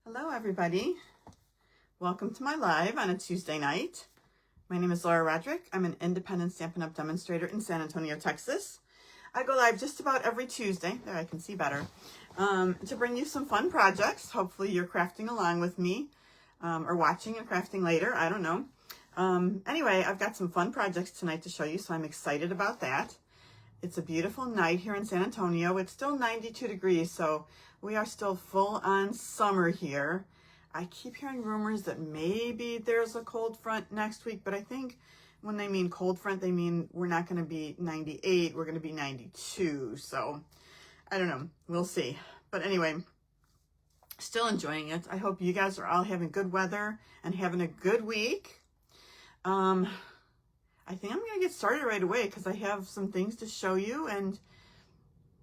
Hello everybody, welcome to my live on a Tuesday night. My name is Laura Rodrick. I'm an independent Stampin' Up! Demonstrator in San Antonio, Texas. I go live just about every Tuesday, there I can see better, to bring you some fun projects. Hopefully you're crafting along with me, or watching and crafting later, I don't know. Anyway, I've got some fun projects tonight to show you, so I'm excited about that. It's a beautiful night here in San Antonio. It's still 92 degrees, so we are still full on summer here. I keep hearing rumors that maybe there's a cold front next week, but I think when they mean cold front, they mean we're not going to be 98, we're going to be 92. So I don't know, we'll see. But anyway, still enjoying it. I hope you guys are all having good weather and having a good week. I think I'm going to get started right away because I have some things to show you, and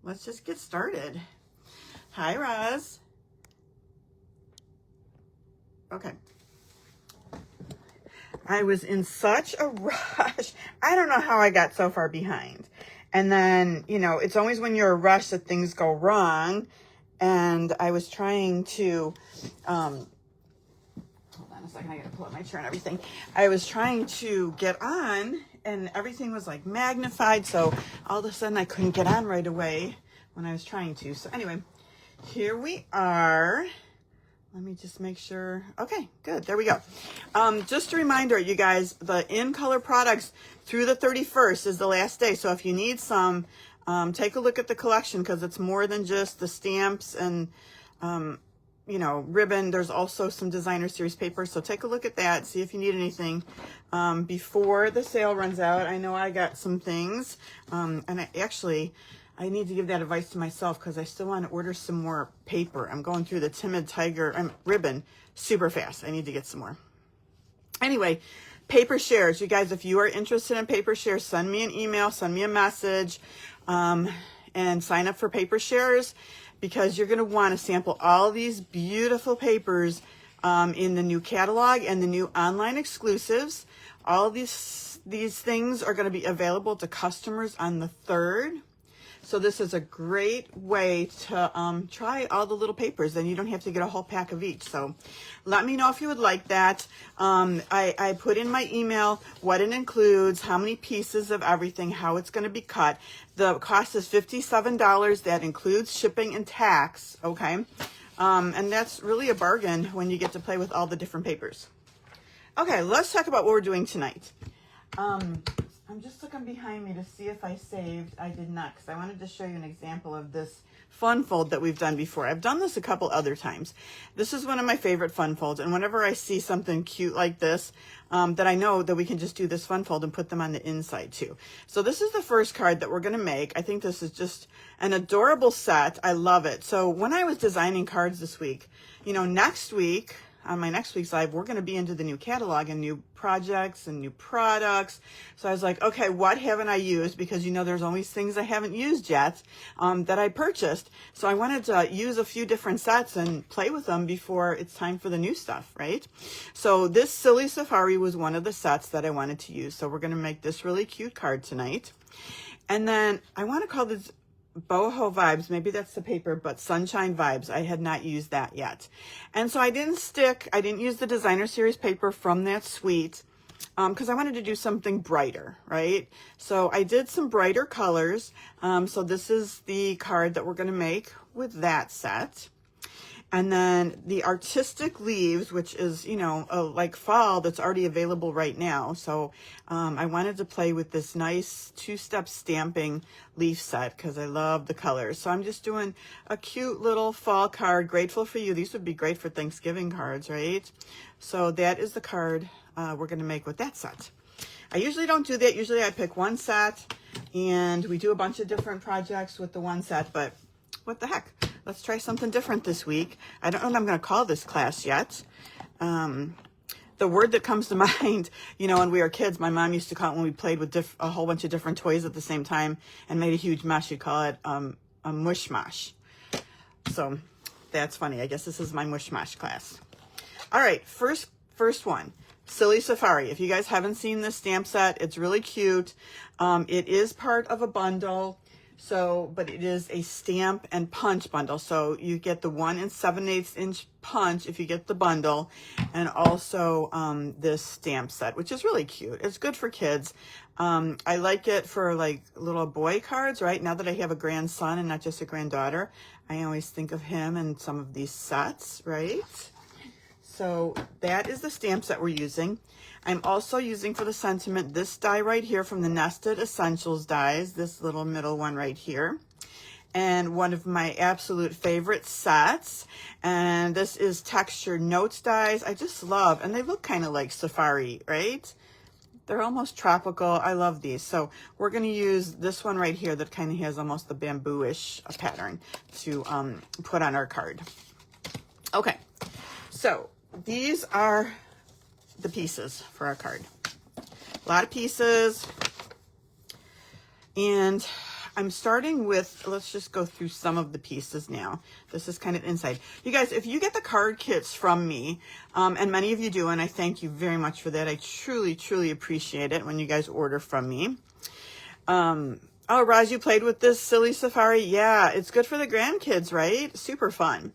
let's just get started. Hi, Roz. Okay. I was in such a rush. I don't know how I got so far behind. And then, you know, it's always when you're a rush that things go wrong. And I was trying to, hold on a second, I gotta pull up my chair and everything. I was trying to get on and everything was like magnified. So all of a sudden I couldn't get on right away when I was trying to. So anyway, here we are. Let me just make sure. Okay, good. There we go. Just a reminder, you guys, the in color products through the 31st is the last day. So if you need some, take a look at the collection because it's more than just the stamps and, you know, ribbon. There's also some designer series paper. So take a look at that. See if you need anything before the sale runs out. I know I got some things. And I need to give that advice to myself because I still want to order some more paper. I'm going through the Timid Tiger ribbon super fast. I need to get some more. Anyway, paper shares. You guys, if you are interested in paper shares, send me an email, send me a message, and sign up for paper shares because you're going to want to sample all these beautiful papers in the new catalog and the new online exclusives. All these things are going to be available to customers on the 3rd. So this is a great way to try all the little papers, and you don't have to get a whole pack of each. So let me know if you would like that. I put in my email what it includes, how many pieces of everything, how it's going to be cut. The cost is $57. That includes shipping and tax, okay? And that's really a bargain when you get to play with all the different papers. Okay, let's talk about what we're doing tonight. I'm just looking behind me to see if I saved. I did not, because I wanted to show you an example of this fun fold that we've done before. I've done this a couple other times. This is one of my favorite fun folds, and whenever I see something cute like this, that I know that we can just do this fun fold and put them on the inside too. So this is the first card that we're going to make. I think this is just an adorable set. I love it. So when I was designing cards this week, you know, next week, on my next week's live, we're going to be into the new catalog and new projects and new products. So I was like, okay, what haven't I used? Because, you know, there's always things I haven't used yet that I purchased. So I wanted to use a few different sets and play with them before it's time for the new stuff, right? So this Silly Safari was one of the sets that I wanted to use. So we're going to make this really cute card tonight. And then I want to call this Boho Vibes, maybe that's the paper, but Sunshine Vibes. I had not used that yet. And so I didn't use the designer series paper from that suite because I wanted to do something brighter, right? So I did some brighter colors. So this is the card that we're going to make with that set. And then the artistic leaves, which is, you know, like fall that's already available right now. So I wanted to play with this nice 2-step stamping leaf set because I love the colors. So I'm just doing a cute little fall card, grateful for you. These would be great for Thanksgiving cards, right? So that is the card we're going to make with that set. I usually don't do that. Usually I pick one set and we do a bunch of different projects with the one set, but what the heck? Let's try something different this week. I don't know what I'm going to call this class yet. The word that comes to mind, you know, when we were kids, my mom used to call it when we played with a whole bunch of different toys at the same time and made a huge mess. She'd call it a mush mash. So that's funny. I guess this is my mush mash class. All right, first one. Silly Safari. If you guys haven't seen this stamp set, it's really cute. It is part of a bundle. So, but it is a stamp and punch bundle. So you get the 1 7/8 inch punch if you get the bundle, and also this stamp set, which is really cute. It's good for kids. I like it for like little boy cards, right? Now that I have a grandson and not just a granddaughter, I always think of him in some of these sets, right? So that is the stamp set we're using. I'm also using for the sentiment this die right here from the Nested Essentials dies, this little middle one right here. And one of my absolute favorite sets. And this is Textured Notes dies. I just love, and they look kind of like safari, right? They're almost tropical. I love these. So we're going to use this one right here that kind of has almost the bamboo-ish pattern to put on our card. Okay, so these are the pieces for our card. A lot of pieces. And I'm starting with, let's just go through some of the pieces now. This is kind of inside. You guys, if you get the card kits from me, and many of you do, and I thank you very much for that. I truly, truly appreciate it when you guys order from me. Oh, Roz, you played with this Silly Safari? Yeah, it's good for the grandkids, right? Super fun.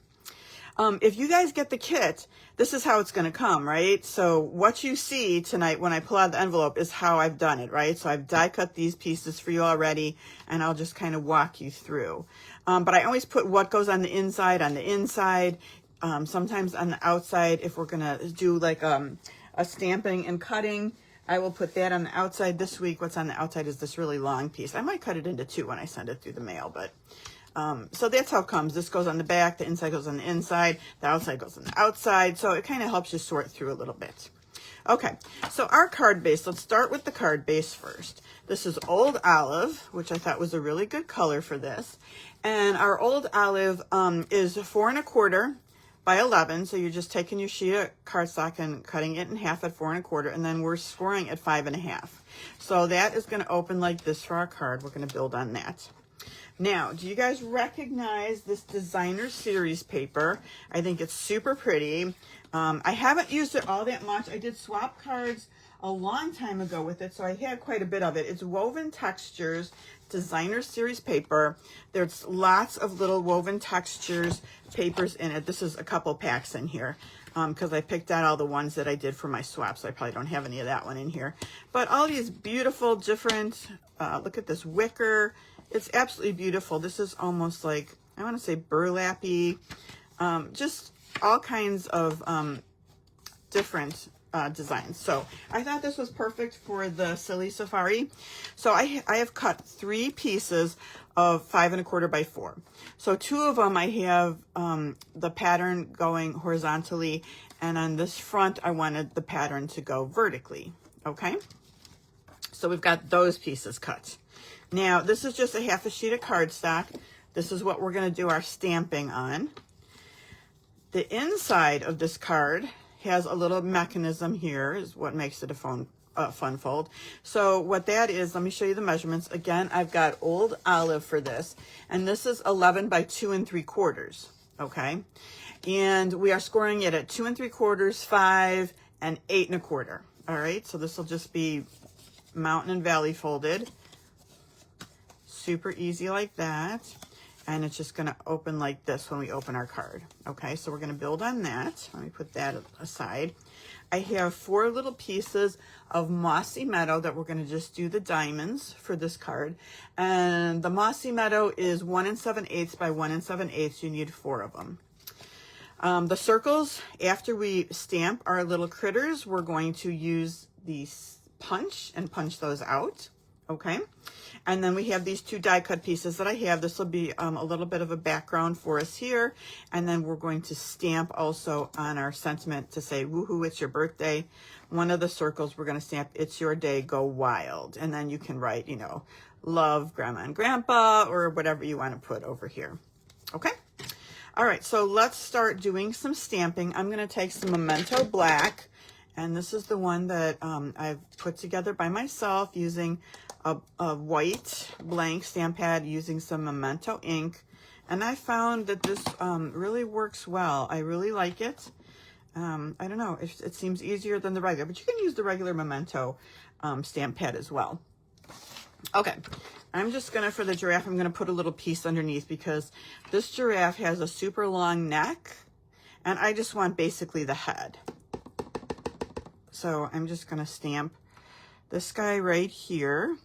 If you guys get the kit, this is how it's going to come, right? So what you see tonight when I pull out the envelope is how I've done it, right? So I've die cut these pieces for you already, and I'll just kind of walk you through. But I always put what goes on the inside, sometimes on the outside. If we're going to do like a stamping and cutting, I will put that on the outside. This week, what's on the outside is this really long piece. I might cut it into 2 when I send it through the mail, but so that's how it comes. This goes on the back, the inside goes on the inside, the outside goes on the outside. So it kind of helps you sort through a little bit. Okay, so our card base, let's start with the card base first. This is Old Olive, which I thought was a really good color for this. And our Old Olive is 4 1/4 by 11. So you're just taking your sheet of cardstock and cutting it in half at 4 1/4, and then we're scoring at 5 1/2. So that is going to open like this for our card. We're going to build on that. Now, do you guys recognize this designer series paper? I think it's super pretty. I haven't used it all that much. I did swap cards a long time ago with it, so I had quite a bit of it. It's Woven Textures designer series paper. There's lots of little woven textures papers in it. This is a couple packs in here because I picked out all the ones that I did for my swap, so I probably don't have any of that one in here. But all these beautiful different, look at this wicker. It's absolutely beautiful. This is almost like, I want to say burlappy, just all kinds of different designs. So I thought this was perfect for the Silly Safari. So I have cut 3 pieces of 5 1/4 by 4. So 2 of them I have the pattern going horizontally, and on this front I wanted the pattern to go vertically. Okay, so we've got those pieces cut. Now, this is just a half a sheet of cardstock. This is what we're going to do our stamping on. The inside of this card has a little mechanism here, is what makes it a fun fold. So what that is, let me show you the measurements. Again, I've got Old Olive for this, and this is 11 by 2 3/4, okay? And we are scoring it at 2 3/4, 5, and 8 1/4, all right? So this will just be mountain and valley folded. Super easy like that, and it's just going to open like this when we open our card. Okay, so we're going to build on that. Let me put that aside. I have 4 little pieces of Mossy Meadow that we're going to just do the diamonds for this card, and the Mossy Meadow is 1 7/8 by 1 7/8. You need 4 of them. The circles, after we stamp our little critters, we're going to use the punch and punch those out. Okay, and then we have these 2 die cut pieces that I have. This will be a little bit of a background for us here, and then we're going to stamp also on our sentiment to say, woohoo, it's your birthday. One of the circles we're going to stamp, it's your day, go wild. And then you can write, you know, love grandma and grandpa, or whatever you want to put over here. Okay, all right, so let's start doing some stamping. I'm going to take some Memento Black, and this is the one that I've put together by myself using a white blank stamp pad, using some Memento ink, and I found that this really works well. I really like it. I don't know, it seems easier than the regular, but you can use the regular Memento stamp pad as well. Okay, I'm just gonna, for the giraffe, I'm gonna put a little piece underneath because this giraffe has a super long neck and I just want basically the head. So I'm just gonna stamp this guy right here.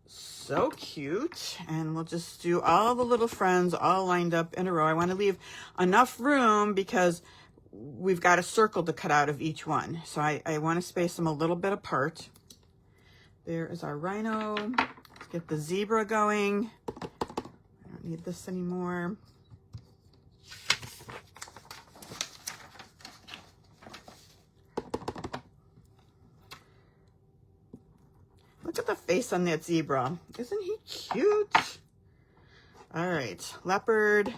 So cute. And we'll just do all the little friends all lined up in a row. I want to leave enough room because we've got a circle to cut out of each one. So I want to space them a little bit apart. There is our rhino. Let's get the zebra going. I don't need this anymore. Look at the face on that zebra. Isn't he cute? All right, leopard.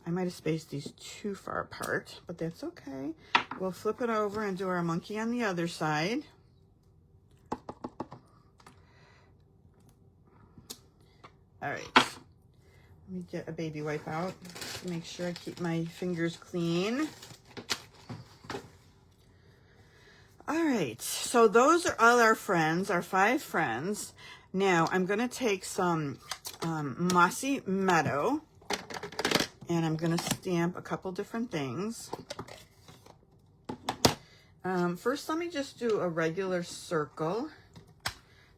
I might have spaced these too far apart, but that's okay. We'll flip it over and do our monkey on the other side. All right, let me get a baby wipe out to make sure I keep my fingers clean. All right, so those are all our friends, our 5 friends. Now I'm gonna take some Mossy Meadow and I'm gonna stamp a couple different things. First, let me just do a regular circle.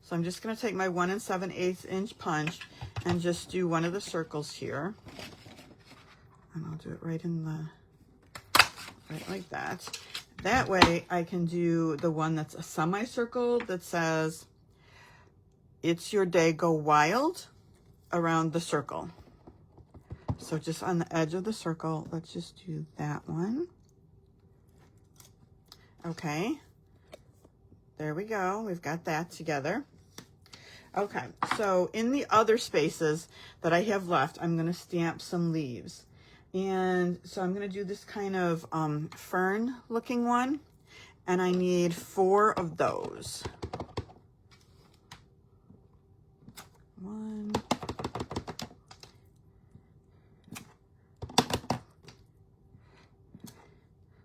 So I'm just gonna take my 1 7/8 inch punch and just do one of the circles here. And I'll do it right like that. That way I can do the one that's a semicircle that says, "It's your day, go wild," around the circle. So just on the edge of the circle, let's just do that one. Okay, there we go. We've got that together. Okay, so in the other spaces that I have left, I'm going to stamp some leaves. And so I'm going to do this kind of fern looking one, and I need 4 of those. 1.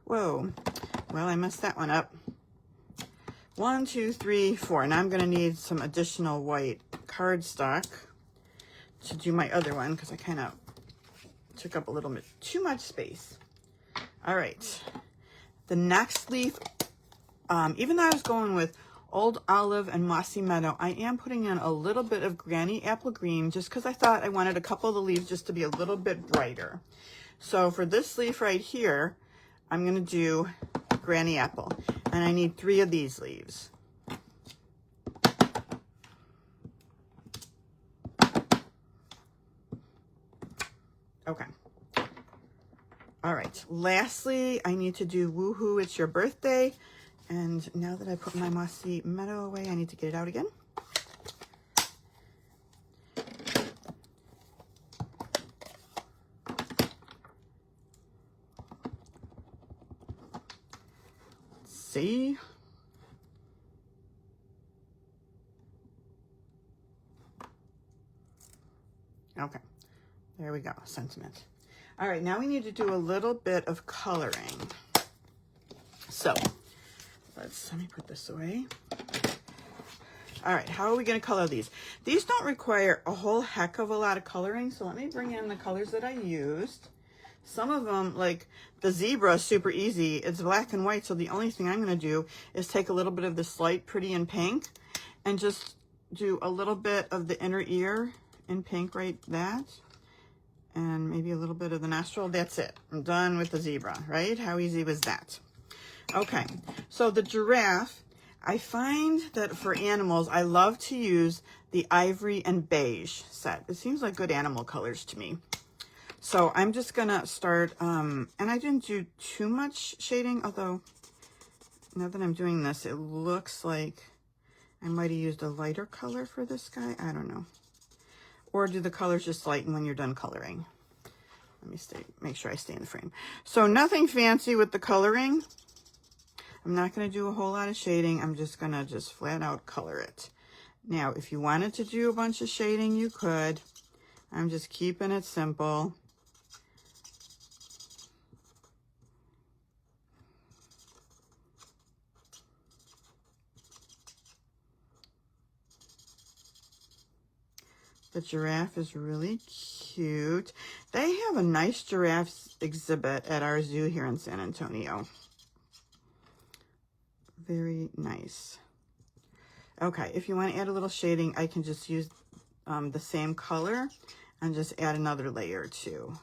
Whoa, well, I messed that one up. 1, 2, 3, 4. Now I'm going to need some additional white cardstock to do my other one because I kind of took up a little bit too much space. All right, the next leaf, even though I was going with Old Olive and Mossy Meadow, I am putting in a little bit of Granny Apple Green just because I thought I wanted a couple of the leaves just to be a little bit brighter. So for this leaf right here, I'm going to do Granny Apple, and I need 3 of these leaves. Okay. All right. Lastly, I need to do Woohoo, It's Your Birthday. And now that I put my Mossy Meadow away, I need to get it out again. Let's see. Okay. There we go, sentiment. All right, now we need to do a little bit of coloring. So let me put this away. All right, how are we gonna color these? These don't require a whole heck of a lot of coloring, so let me bring in the colors that I used. Some of them, like the zebra, is super easy. It's black and white, so the only thing I'm gonna do is take a little bit of this light pretty in pink and just do a little bit of the inner ear in pink, right, that. And maybe a little bit of the nostril. That's it. I'm done with the zebra, right? How easy was that? Okay, so the giraffe, I find that for animals, I love to use the ivory and beige set. It seems like good animal colors to me. So I'm just gonna start, and I didn't do too much shading, although now that I'm doing this, it looks like I might have used a lighter color for this guy. I don't know. Or do the colors just lighten when you're done coloring? Let me make sure I stay in the frame. So nothing fancy with the coloring. I'm not going to do a whole lot of shading. I'm just going to just flat out color it. Now, if you wanted to do a bunch of shading, you could. I'm just keeping it simple. The giraffe is really cute. They have a nice giraffe exhibit at our zoo here in San Antonio. Very nice. Okay, if you want to add a little shading, I can just use the same color and just add another layer too.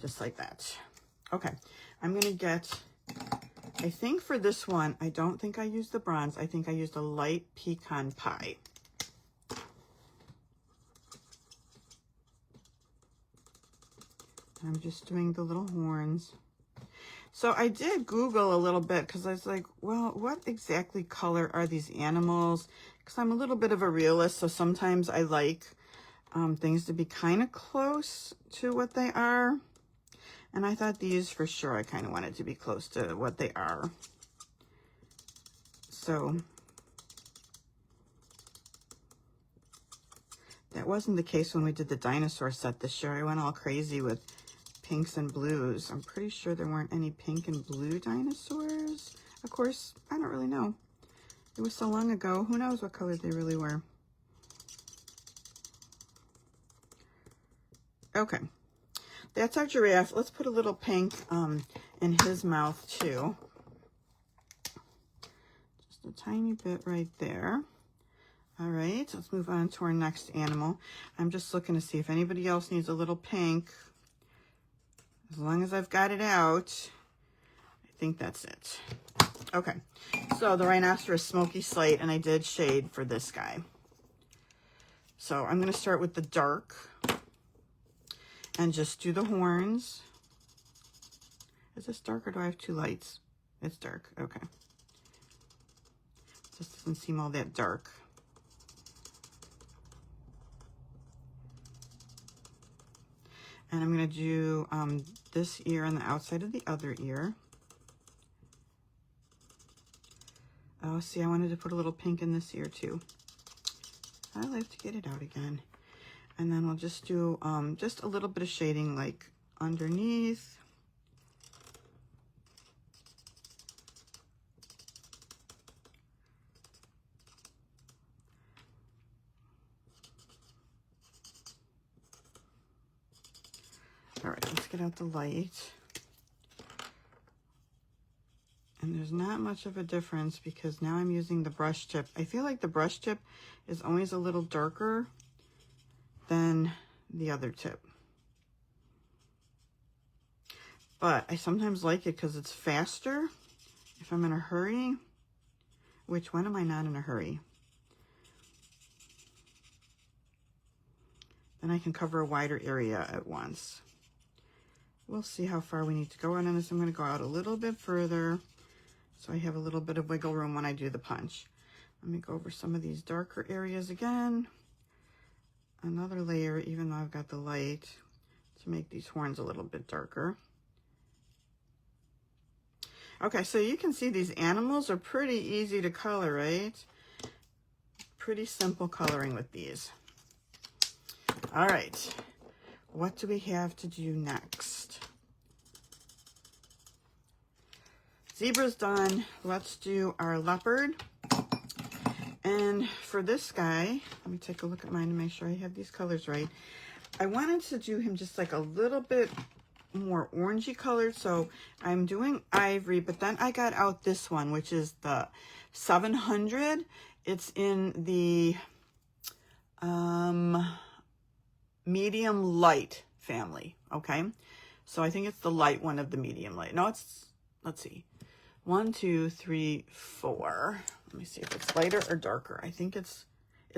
Just like that. Okay, I'm going to get, I think for this one, I don't think I used the bronze. I think I used a light pecan pie. I'm just doing the little horns. So I did Google a little bit because I was like, well, what exactly color are these animals? Because I'm a little bit of a realist, so sometimes I like things to be kind of close to what they are. And I thought these for sure, I kind of wanted to be close to what they are. So that wasn't the case when we did the dinosaur set this year. I went all crazy with pinks and blues. I'm pretty sure there weren't any pink and blue dinosaurs. Of course, I don't really know. It was so long ago. Who knows what colors they really were. Okay. That's our giraffe. Let's put a little pink in his mouth too. Just a tiny bit right there. All right, let's move on to our next animal. I'm just looking to see if anybody else needs a little pink. As long as I've got it out, I think that's it. Okay, so the rhinoceros smoky slate, and I did shade for this guy. So I'm going to start with the dark and just do the horns. Is this dark or do I have two lights? It's dark, okay. Just doesn't seem all that dark. And I'm going to do this ear on the outside of the other ear. Oh, see, I wanted to put a little pink in this ear too. I like to get it out again. And then we'll just do just a little bit of shading like underneath. All right, let's get out the light. And there's not much of a difference because now I'm using the brush tip. I feel like the brush tip is always a little darker than the other tip. But I sometimes like it because it's faster if I'm in a hurry. Which, when am I not in a hurry? Then I can cover a wider area at once. We'll see how far we need to go on this. I'm going to go out a little bit further so I have a little bit of wiggle room when I do the punch. Let me go over some of these darker areas again. Another layer, even though I've got the light, to make these horns a little bit darker. Okay, so you can see these animals are pretty easy to color, right? Pretty simple coloring with these. All right, what do we have to do next? Zebra's done. Let's do our leopard. And for this guy, let me take a look at mine to make sure I have these colors right. I wanted to do him just like a little bit more orangey colored, so I'm doing ivory, but then I got out this one, which is the 700. It's in the medium light family, okay? So I think it's the light one of the medium light. No, it's, let's see. 1, 2, 3, 4. Let me see if it's lighter or darker. I think it's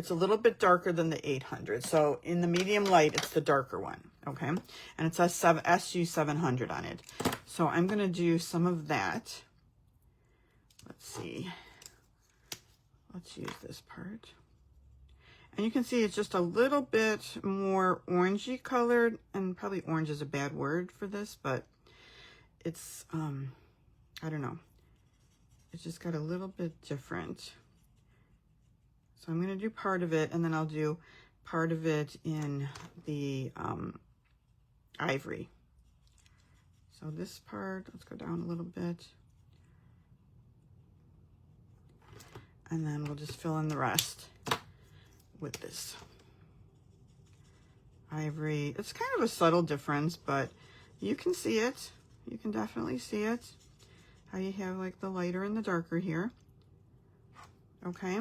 a little bit darker than the 800. So in the medium light, it's the darker one, okay? And it says SU 700 on it. So I'm going to do some of that. Let's see. Let's use this part. And you can see it's just a little bit more orangey colored, and probably orange is a bad word for this, but it's, I don't know. It's just got a little bit different. So I'm going to do part of it, and then I'll do part of it in the ivory. So this part, let's go down a little bit. And then we'll just fill in the rest with this. ivory. It's kind of a subtle difference, but you can see it. You can definitely see it. How you have like the lighter and the darker here. Okay.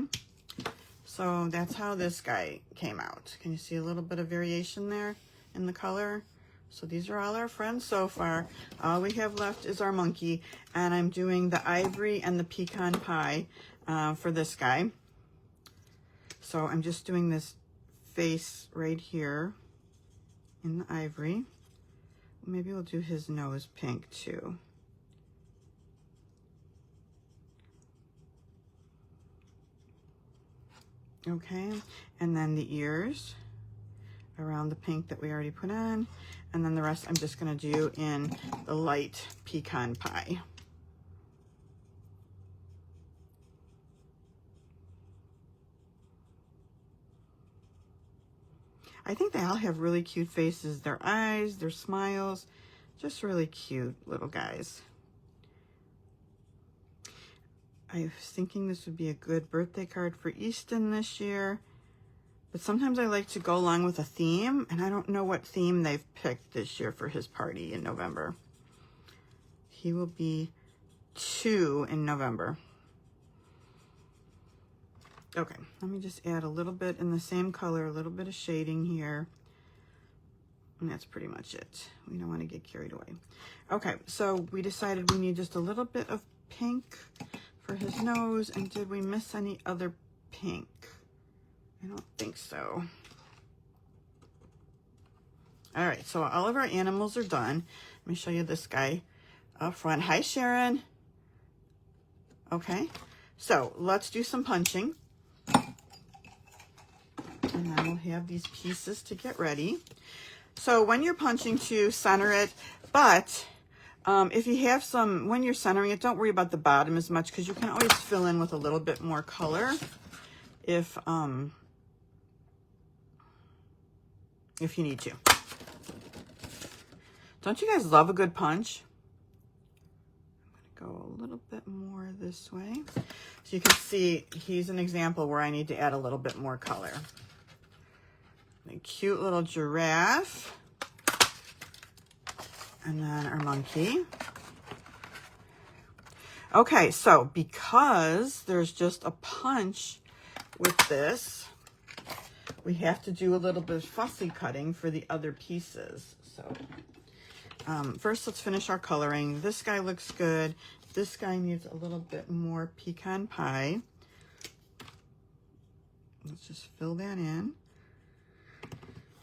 So that's how this guy came out. Can you see a little bit of variation there in the color? So these are all our friends so far. All we have left is our monkey, and I'm doing the ivory and the pecan pie for this guy. So I'm just doing this face right here in the ivory. Maybe we'll do his nose pink too. Okay, and then the ears around the pink that we already put on, and then the rest I'm just going to do in the light pecan pie. I think they all have really cute faces. Their eyes, their smiles, just really cute little guys. I was thinking this would be a good birthday card for Easton this year, but sometimes I like to go along with a theme, and I don't know what theme they've picked this year for his party in November. He will be 2 in November. Okay, let me just add a little bit in the same color, a little bit of shading here. And that's pretty much it. We don't want to get carried away. Okay, so we decided we need just a little bit of pink for his nose. And did we miss any other pink? I don't think so. All right, so all of our animals are done. Let me show you this guy up front. Hi, Sharon. Okay, so let's do some punching. And then we'll have these pieces to get ready. So when you're punching, to center it, but if you have some, when you're centering it, don't worry about the bottom as much, because you can always fill in with a little bit more color if you need to. Don't you guys love a good punch? I'm gonna go a little bit more this way. So you can see he's an example where I need to add a little bit more color. A cute little giraffe. And then our monkey. Okay, so because there's just a punch with this, we have to do a little bit of fussy cutting for the other pieces. So first let's finish our coloring. This guy looks good. This guy needs a little bit more pecan pie. Let's just fill that in.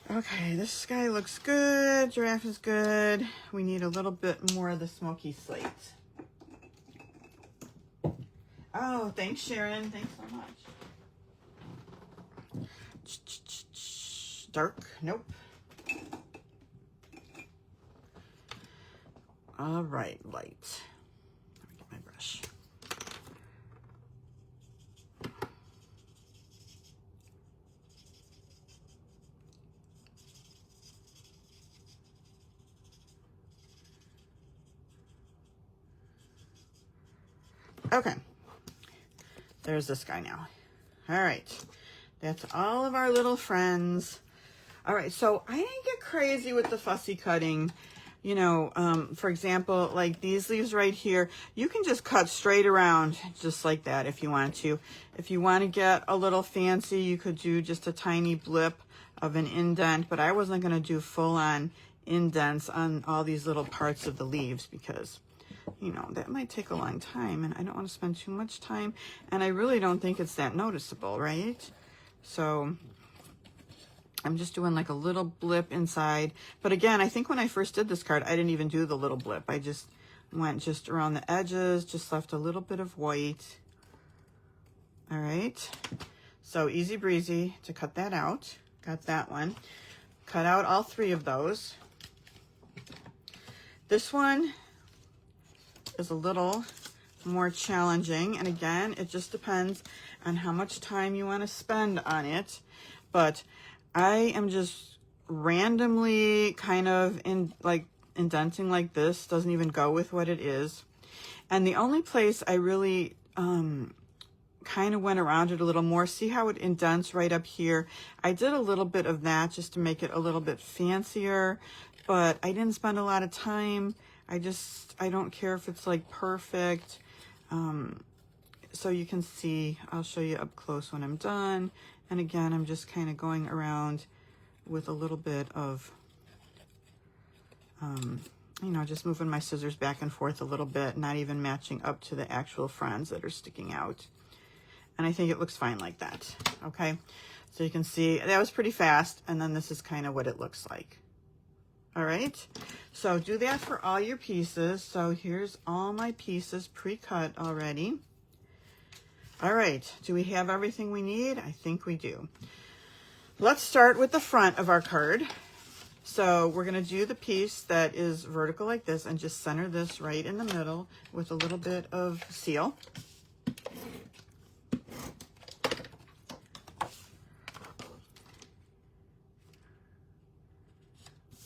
Okay, this guy looks good. Giraffe is good. We need a little bit more of the smoky slate. Oh, thanks, Sharon. Thanks so much. Dark. Nope. All right, light. Let me get my brush. Okay, there's this guy now. All right, that's all of our little friends. All right, so I didn't get crazy with the fussy cutting. You know, for example, like these leaves right here, you can just cut straight around just like that if you want to. If you want to get a little fancy, you could do just a tiny blip of an indent, but I wasn't going to do full-on indents on all these little parts of the leaves because, you know, that might take a long time, and I don't want to spend too much time, and I really don't think it's that noticeable, right? So I'm just doing like a little blip inside. But again, I think when I first did this card, I didn't even do the little blip. I just went just around the edges, just left a little bit of white. All right, so easy breezy to cut that out. Got that one. Cut out all 3 of those. This one is a little more challenging, and again, it just depends on how much time you want to spend on it. But I am just randomly kind of indenting like this. Doesn't even go with what it is. And the only place I really kind kind of went around it a little more. See how it indents right up here? I did a little bit of that just to make it a little bit fancier, but I didn't spend a lot of time. I don't care if it's like perfect. So you can see, I'll show you up close when I'm done. And again, I'm just kind of going around with a little bit of, you know, just moving my scissors back and forth a little bit, not even matching up to the actual fronds that are sticking out. And I think it looks fine like that, okay? So you can see that was pretty fast, and then this is kind of what it looks like. All right, so do that for all your pieces. So here's all my pieces pre-cut already. All right, do we have everything we need? I think we do. Let's start with the front of our card. So we're gonna do the piece that is vertical like this and just center this right in the middle with a little bit of seal.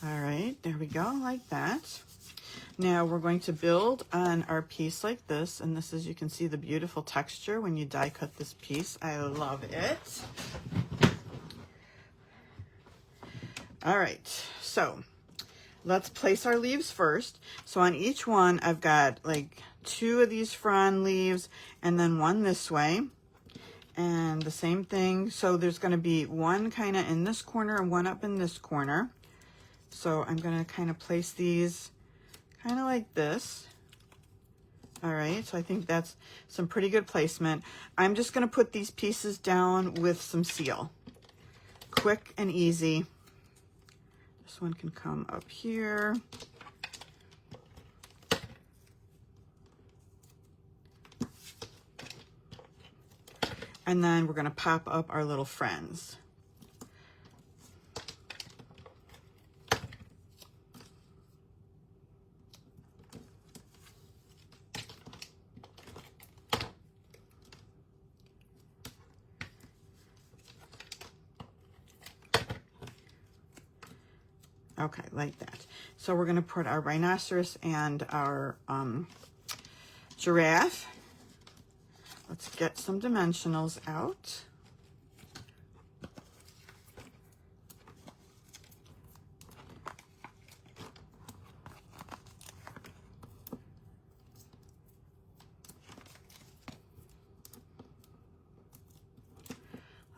All right, there we go, like that. Now we're going to build on our piece like this, and this is, you can see the beautiful texture when you die cut this piece. I love it. All right, so let's place our leaves first. So on each one, I've got like 2 of these frond leaves and then 1 this way. And the same thing, so there's gonna be 1 kind of in this corner and 1 up in this corner. So I'm gonna kind of place these kind of like this. All right, so I think that's some pretty good placement. I'm just gonna put these pieces down with some seal. Quick and easy. This one can come up here. And then we're gonna pop up our little friends. Okay, like that. So we're gonna put our rhinoceros and our giraffe. Let's get some dimensionals out.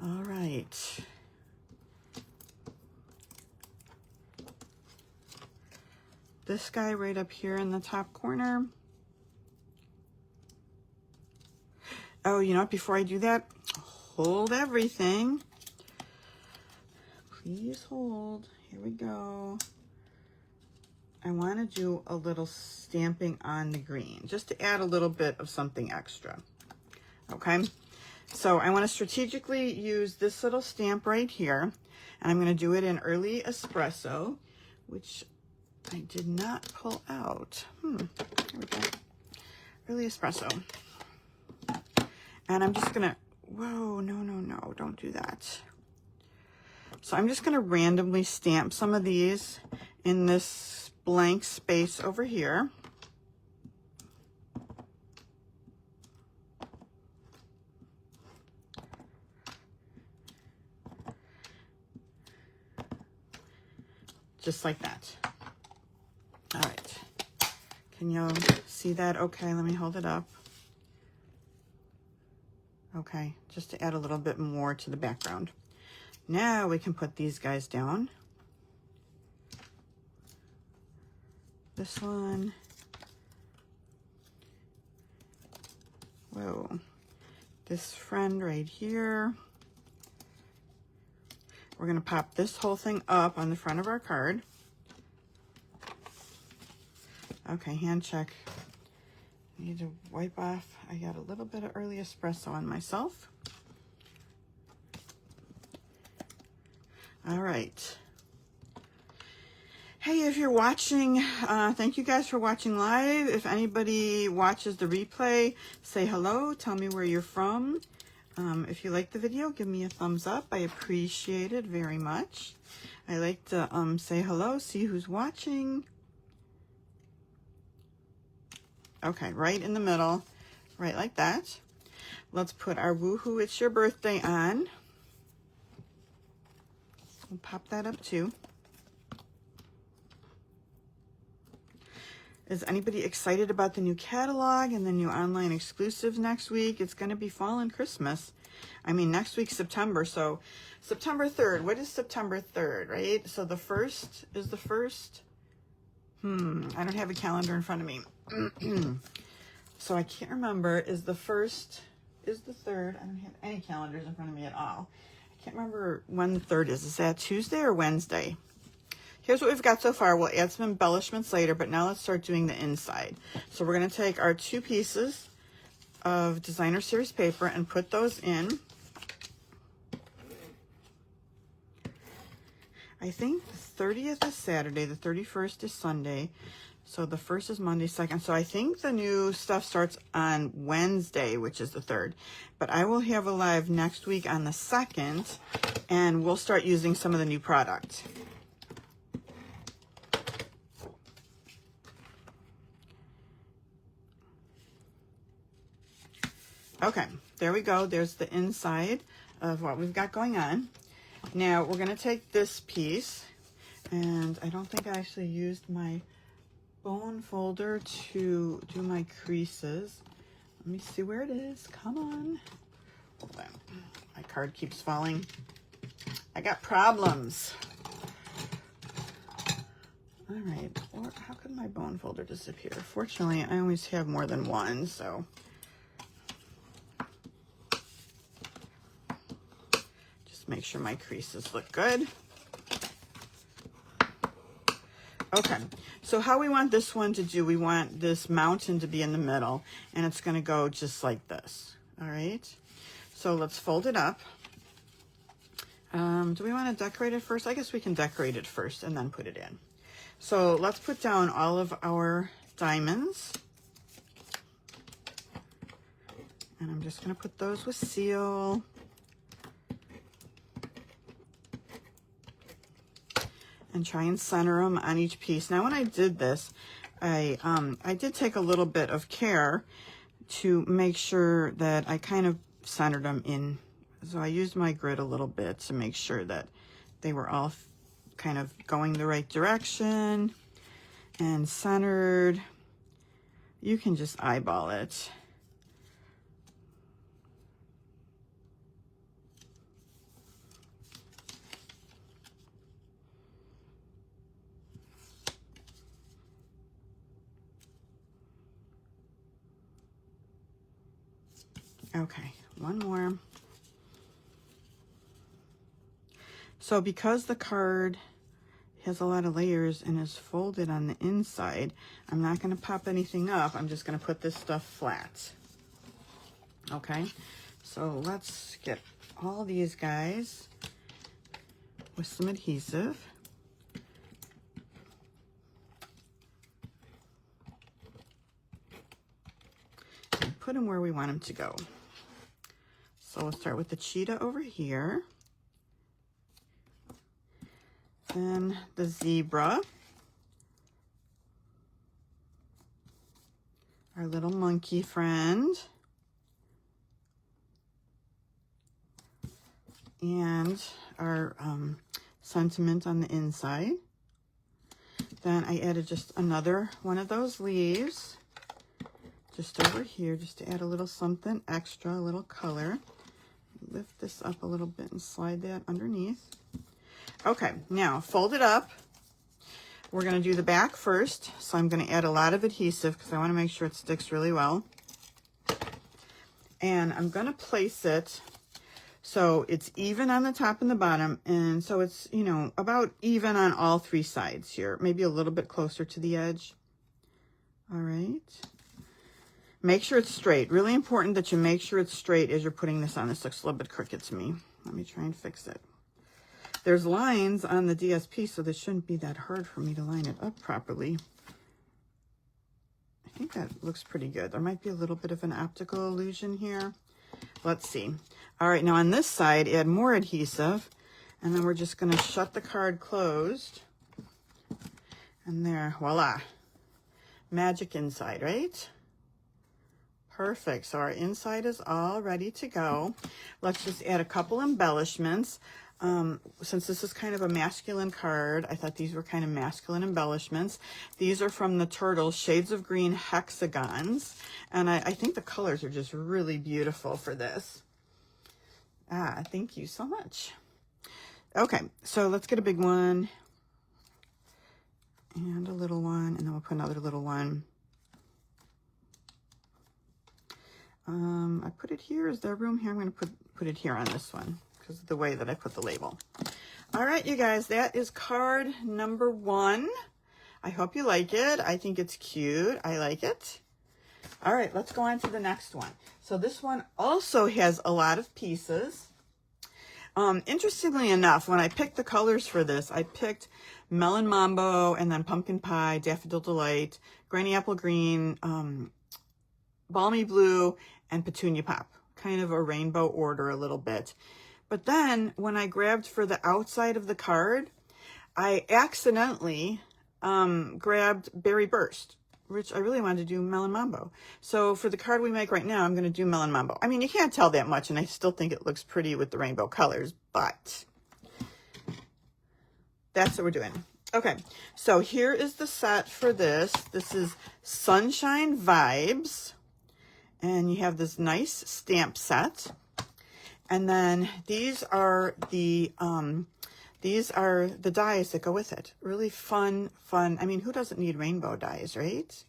All right. This guy right up here in the top corner. Oh, you know what, before I do that, hold everything. Please hold. Here we go. I want to do a little stamping on the green, just to add a little bit of something extra. Okay, so I want to strategically use this little stamp right here, and I'm going to do it in Early Espresso, which I did not pull out. Here we go. Early Espresso. And I'm just gonna, whoa, no, don't do that. So I'm just gonna randomly stamp some of these in this blank space over here. Just like that. All right, can you see that? Okay, let me hold it up. Okay, just to add a little bit more to the background. Now we can put these guys down. This one. Whoa, this friend right here. We're gonna pop this whole thing up on the front of our card. Okay, hand check. I need to wipe off. I got a little bit of Early Espresso on myself. All right. Hey, if you're watching, thank you guys for watching live. If anybody watches the replay, say hello, tell me where you're from. If you like the video, give me a thumbs up. I appreciate it very much. I like to say hello, see who's watching. Okay, right in the middle, right like that. let's put our Woohoo It's Your Birthday on. We'll pop that up too. Is anybody excited about the new catalog and the new online exclusives next week? It's going to be fall and Christmas. I mean, next week's September, so September 3rd. What is September 3rd, right? So the 1st is the 1st. I don't have a calendar in front of me. So I can't remember. Is the 1st, is the 3rd? I don't have any calendars in front of me at all. I can't remember when the 3rd is. Is that Tuesday or Wednesday? Here's what we've got so far. We'll add some embellishments later, but now let's start doing the inside. So we're going to take our 2 pieces of designer series paper and put those in. I think the 30th is Saturday, the 31st is Sunday, so the 1st is Monday, 2nd. So I think the new stuff starts on Wednesday, which is the 3rd. But I will have a live next week on the 2nd, and we'll start using some of the new product. Okay, there we go. There's the inside of what we've got going on. Now we're going to take this piece, and I don't think I actually used my bone folder to do my creases. Let me see where it is. Come on. Hold on. My card keeps falling. I got problems. All right. Or how could my bone folder disappear? Fortunately, I always have more than one, so. Make sure my creases look good. Okay, so how we want this one to do, we want this mountain to be in the middle, and it's going to go just like this. All right, so let's fold it up. Do we want to decorate it first? I guess we can decorate it first and then put it in. So let's put down all of our diamonds, and I'm just going to put those with seal. And try and center them on each piece. Now, when I did this, I did take a little bit of care to make sure that I kind of centered them in. So I used my grid a little bit to make sure that they were all kind of going the right direction and centered. You can just eyeball it. Okay, one more. So because the card has a lot of layers and is folded on the inside, I'm not going to pop anything up. I'm just going to put this stuff flat. Okay, so let's get all these guys with some adhesive. And put them where we want them to go. So we'll start with the cheetah over here, then the zebra, our little monkey friend, and our sentiment on the inside. Then I added just another one of those leaves just over here, just to add a little something extra, a little color. Lift this up a little bit and slide that underneath. Okay, now fold it up. We're going to do the back first, so I'm going to add a lot of adhesive because I want to make sure it sticks really well. And I'm going to place it so it's even on the top and the bottom, and so it's, you know, about even on all 3 sides here, maybe a little bit closer to the edge. All right. Make sure it's straight. Really important that you make sure it's straight as you're putting this on. This looks a little bit crooked to me. Let me try and fix it. There's lines on the DSP, so this shouldn't be that hard for me to line it up properly. I think that looks pretty good. There might be a little bit of an optical illusion here. Let's see. All right, now on this side, add more adhesive, and then we're just going to shut the card closed. And there, voila. Magic inside, right? Perfect. So our inside is all ready to go. Let's just add a couple embellishments. Since this is kind of a masculine card, I thought these were kind of masculine embellishments. These are from the Turtles Shades of Green Hexagons. And I think the colors are just really beautiful for this. Thank you so much. Okay, so let's get a big one. And a little one. And then we'll put another little one. I put it here. Is there room here? I'm going to put it here on this one because of the way that I put the label. All right, you guys, that is card number 1. I hope you like it. I think it's cute. I like it. All right, let's go on to the next one. So this one also has a lot of pieces. Interestingly enough, when I picked the colors for this, I picked Melon Mambo and then Pumpkin Pie, Daffodil Delight, Granny Apple Green, Balmy Blue, and Petunia Pop. Kind of a rainbow order a little bit. But then when I grabbed for the outside of the card, I accidentally grabbed Berry Burst, which I really wanted to do Melon Mambo. So for the card we make right now, I'm going to do Melon Mambo. I mean, you can't tell that much, and I still think it looks pretty with the rainbow colors, but that's what we're doing. Okay, so here is the set for this. This is Sunshine Vibes, and you have this nice stamp set. And then these are the dies that go with it. Really fun. I mean, who doesn't need rainbow dies, right?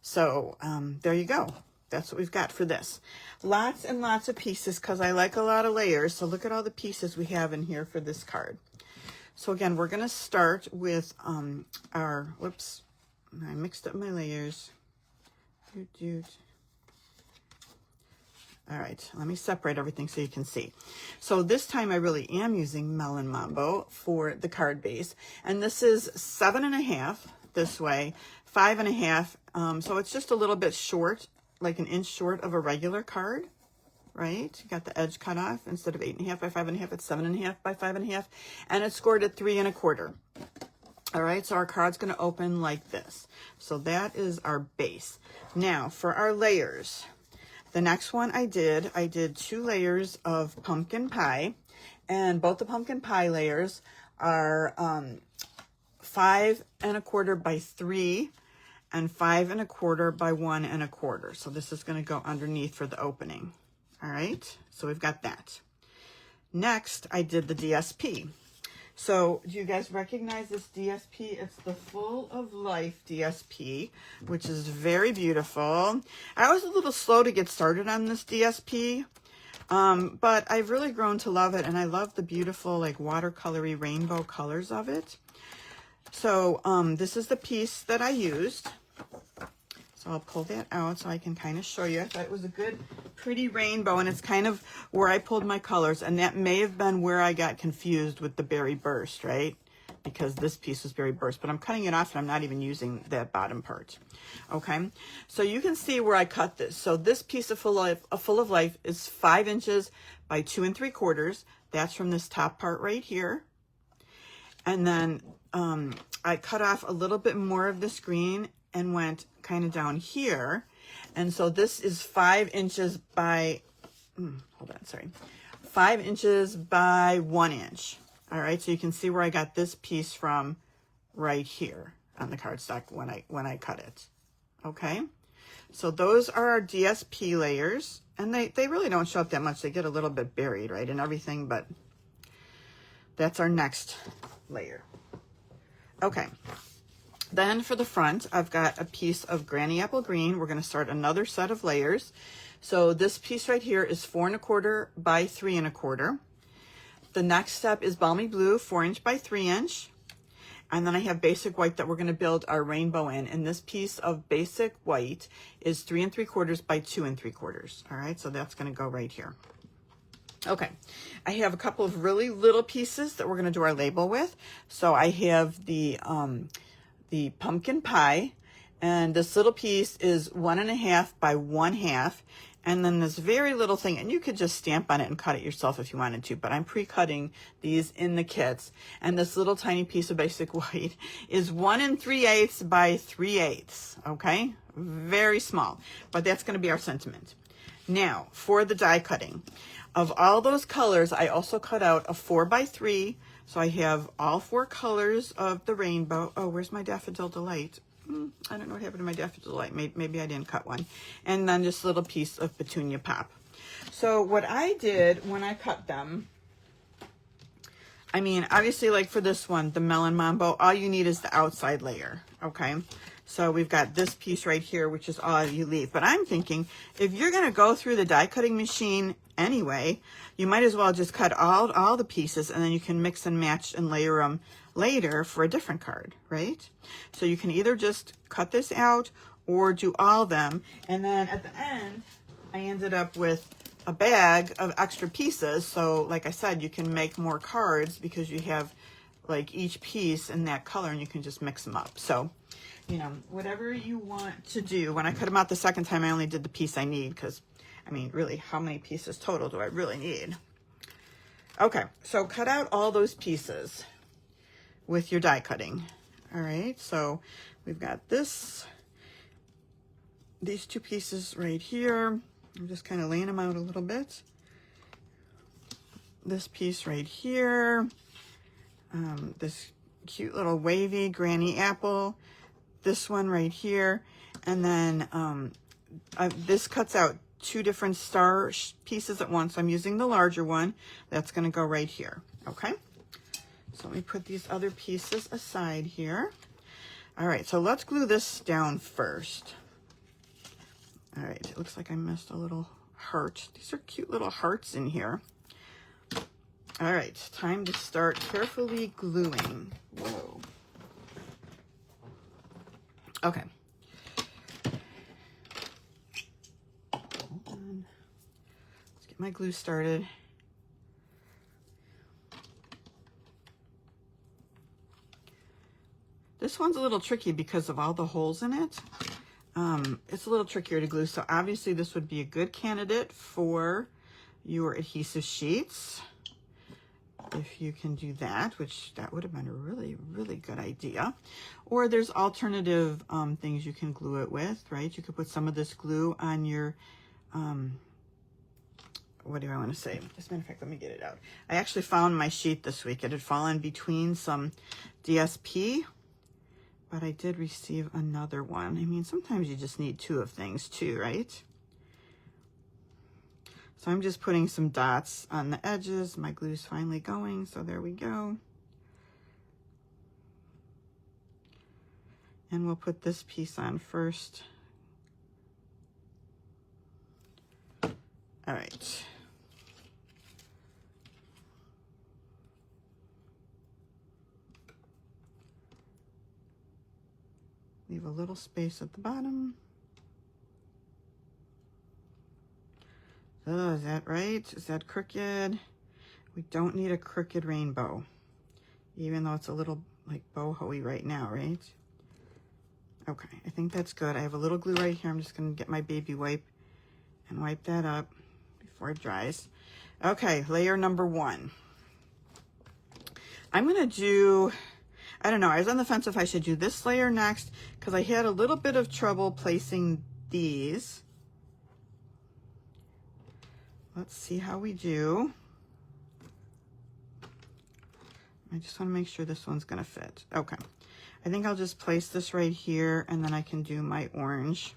So there you go. That's what we've got for this. Lots and lots of pieces because I like a lot of layers. So look at all the pieces we have in here for this card. So again, we're going to start with our, whoops, I mixed up my layers. All right, let me separate everything so you can see. So this time I really am using Melon Mambo for the card base. And this is 7.5 this way, 5.5. So it's just a little bit short, like an inch short of a regular card, right? You got the edge cut off. Instead of 8.5 by 5.5, it's 7.5 by 5.5. And it's scored at 3.25. All right, so our card's going to open like this. So that is our base. Now for our layers. The next one I did 2 layers of pumpkin pie, and both the pumpkin pie layers are 5.25 by 3 and 5.25 by 1.25. So this is going to go underneath for the opening. All right, so we've got that. Next, I did the DSP. So do you guys recognize this DSP? It's the Full of Life DSP, which is very beautiful. I was a little slow to get started on this DSP, but I've really grown to love it, and I love the beautiful like watercolory rainbow colors of it. So this is the piece that I used. So I'll pull that out so I can kind of show you. I thought it was a good, pretty rainbow, and it's kind of where I pulled my colors, and that may have been where I got confused with the Berry Burst, right? Because this piece was Berry Burst, but I'm cutting it off, and I'm not even using that bottom part. Okay, so you can see where I cut this. So this piece of Full of Life is 5 inches by 2 3/4. That's from this top part right here. And then I cut off a little bit more of this green and went kind of down here. And so this is 5 inches by, 5 inches by 1 inch. All right, so you can see where I got this piece from right here on the cardstock when I cut it. Okay, so those are our DSP layers, and they really don't show up that much. They get a little bit buried, right, and everything, but that's our next layer. Okay. Then for the front, I've got a piece of Granny Apple Green. We're going to start another set of layers. So this piece right here is 4.25 by 3.25. The next step is Balmy Blue, 4 inch by 3 inch. And then I have Basic White that we're going to build our rainbow in. And this piece of Basic White is 3 3/4 by 2 3/4. All right, so that's going to go right here. Okay, I have a couple of really little pieces that we're going to do our label with. So I have the pumpkin pie, and this little piece is 1.5 by 1/2, And then this very little thing, and you could just stamp on it and cut it yourself if you wanted to, but I'm pre-cutting these in the kits. And this little tiny piece of basic white is 1 3/8 by 3/8, okay? Very small, but that's gonna be our sentiment. Now, for the die cutting, of all those colors, I also cut out a 4 by 3, so I have all 4 colors of the rainbow. Oh, where's my Daffodil Delight? I don't know what happened to my Daffodil Delight. Maybe I didn't cut one. And then just a little piece of Petunia Pop. So what I did when I cut them, I mean, obviously, like for this one, the Melon Mambo, all you need is the outside layer, okay? So we've got this piece right here, which is all you leave. But I'm thinking, if you're going to go through the die cutting machine anyway, you might as well just cut all the pieces, and then you can mix and match and layer them later for a different card, right? So you can either just cut this out or do all of them. And then at the end, I ended up with a bag of extra pieces. So like I said, you can make more cards because you have like each piece in that color and you can just mix them up. So, you know, whatever you want to do. When I cut them out the second time, I only did the piece I need because, I mean, really, how many pieces total do I really need? Okay, so cut out all those pieces with your die cutting. All right, so we've got these 2 pieces right here. I'm just kind of laying them out a little bit. This piece right here, this cute little wavy granny apple, this one right here, and then this cuts out 2 different star pieces at once. I'm using the larger one. That's going to go right here, okay? So let me put these other pieces aside here. All right, so let's glue this down first. All right, it looks like I missed a little heart. These are cute little hearts in here. All right, time to start carefully gluing. Whoa. Okay. Hold on. Let's get my glue started. This one's a little tricky because of all the holes in it. It's a little trickier to glue, so obviously this would be a good candidate for your adhesive sheets. If you can do that, which that would have been a really, really good idea. Or there's alternative things you can glue it with, right? You could put some of this glue on your, what do I want to say? As a matter of fact, let me get it out. I actually found my sheet this week. It had fallen between some DSP, but I did receive another one. I mean, sometimes you just need 2 of things too, right? So I'm just putting some dots on the edges. My glue's finally going, so there we go. And we'll put this piece on first. All right. Leave a little space at the bottom. Oh, is that right? Is that crooked? We don't need a crooked rainbow, even though it's a little like boho-y right now, right? Okay, I think that's good. I have a little glue right here. I'm just gonna get my baby wipe and wipe that up before it dries. Okay, layer number 1. I'm gonna do, I don't know, I was on the fence if I should do this layer next because I had a little bit of trouble placing these. Let's see how we do. I just want to make sure this one's going to fit. Okay. I think I'll just place this right here and then I can do my orange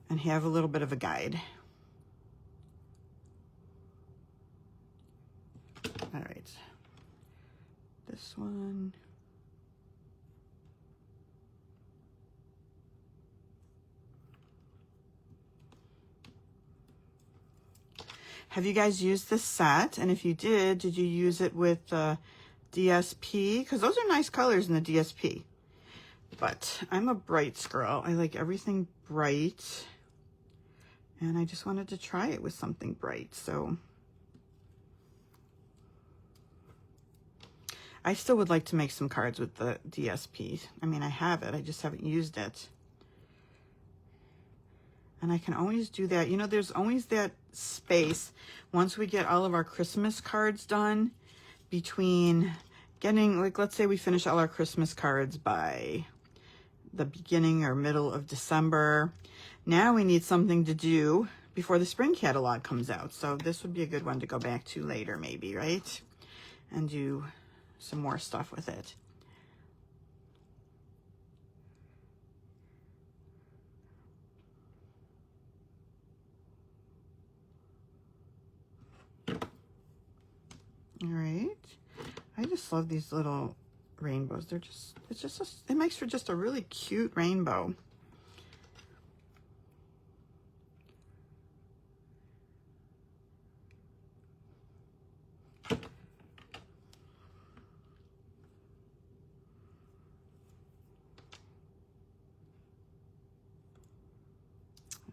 and have a little bit of a guide. All right. This one. Have you guys used this set? And if you did you use it with DSP? Because those are nice colors in the DSP. But I'm a brights girl. I like everything bright. And I just wanted to try it with something bright. So I still would like to make some cards with the DSP. I mean, I have it. I just haven't used it. And I can always do that. You know, there's always that space once we get all of our Christmas cards done between getting, like, let's say we finish all our Christmas cards by the beginning or middle of December. Now we need something to do before the spring catalog comes out. So this would be a good one to go back to later maybe, right? And do some more stuff with it. All right. I just love these little rainbows. They're just, it makes for just a really cute rainbow. I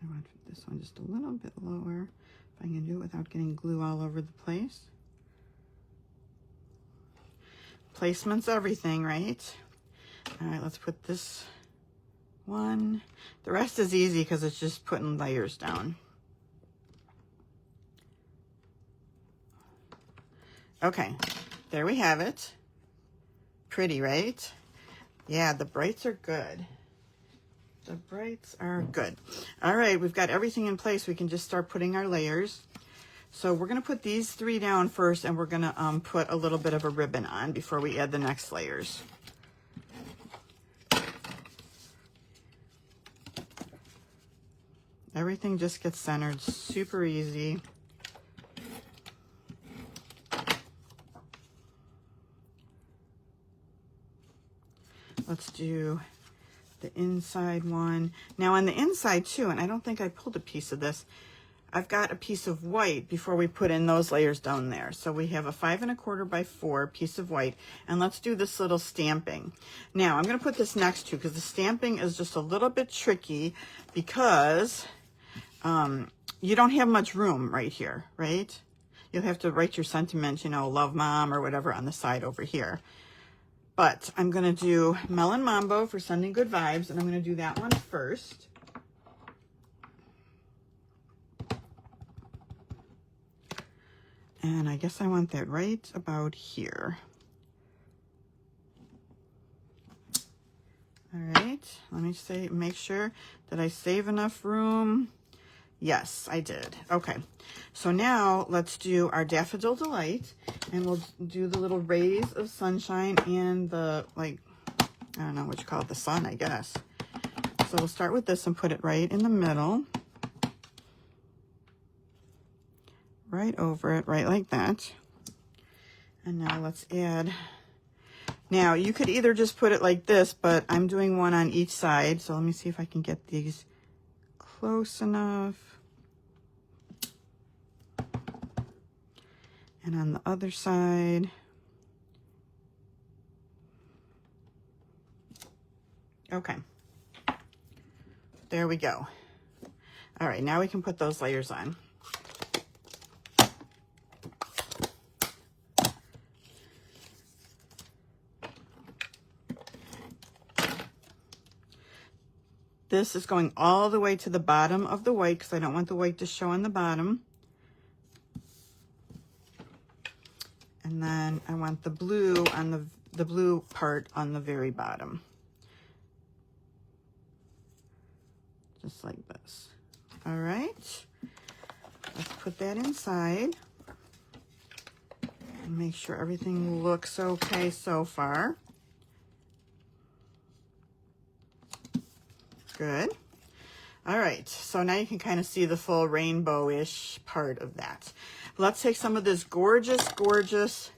want this one just a little bit lower, if I can do it without getting glue all over the place. Placement's everything, right? All right, let's put this one. The rest is easy because it's just putting layers down. Okay, there we have it. Pretty, right? Yeah, the brights are good. The brights are good. All right, we've got everything in place. We can just start putting our layers. So we're gonna put these 3 down first, and we're gonna put a little bit of a ribbon on before we add the next layers. Everything just gets centered super easy. Let's do the inside one. Now on the inside too, and I don't think I pulled a piece of this, I've got a piece of white before we put in those layers down there. So we have a 5 1/4 by 4 piece of white, and let's do this little stamping. Now I'm gonna put this next to, because the stamping is just a little bit tricky because you don't have much room right here, right? You'll have to write your sentiments, you know, love mom or whatever on the side over here. But I'm gonna do Melon Mambo for sending good vibes, and I'm gonna do that one first. And I guess I want that right about here. All right, let me make sure that I save enough room. Yes, I did. Okay, so now let's do our Daffodil Delight, and we'll do the little rays of sunshine and the, like, I don't know what you call it, the sun, I guess. So we'll start with this and put it right in the middle. Right over it, right like that. And now let's add, now you could either just put it like this, but I'm doing one on each side. So let me see if I can get these close enough. And on the other side. Okay. There we go. All right, now we can put those layers on. This is going all the way to the bottom of the white because I don't want the white to show on the bottom. And then I want the blue on the blue part on the very bottom. Just like this. All right. Let's put that inside. And make sure everything looks okay so far. Good. All right, so now you can kind of see the full rainbow-ish part of that. Let's take some of this gorgeous, gorgeous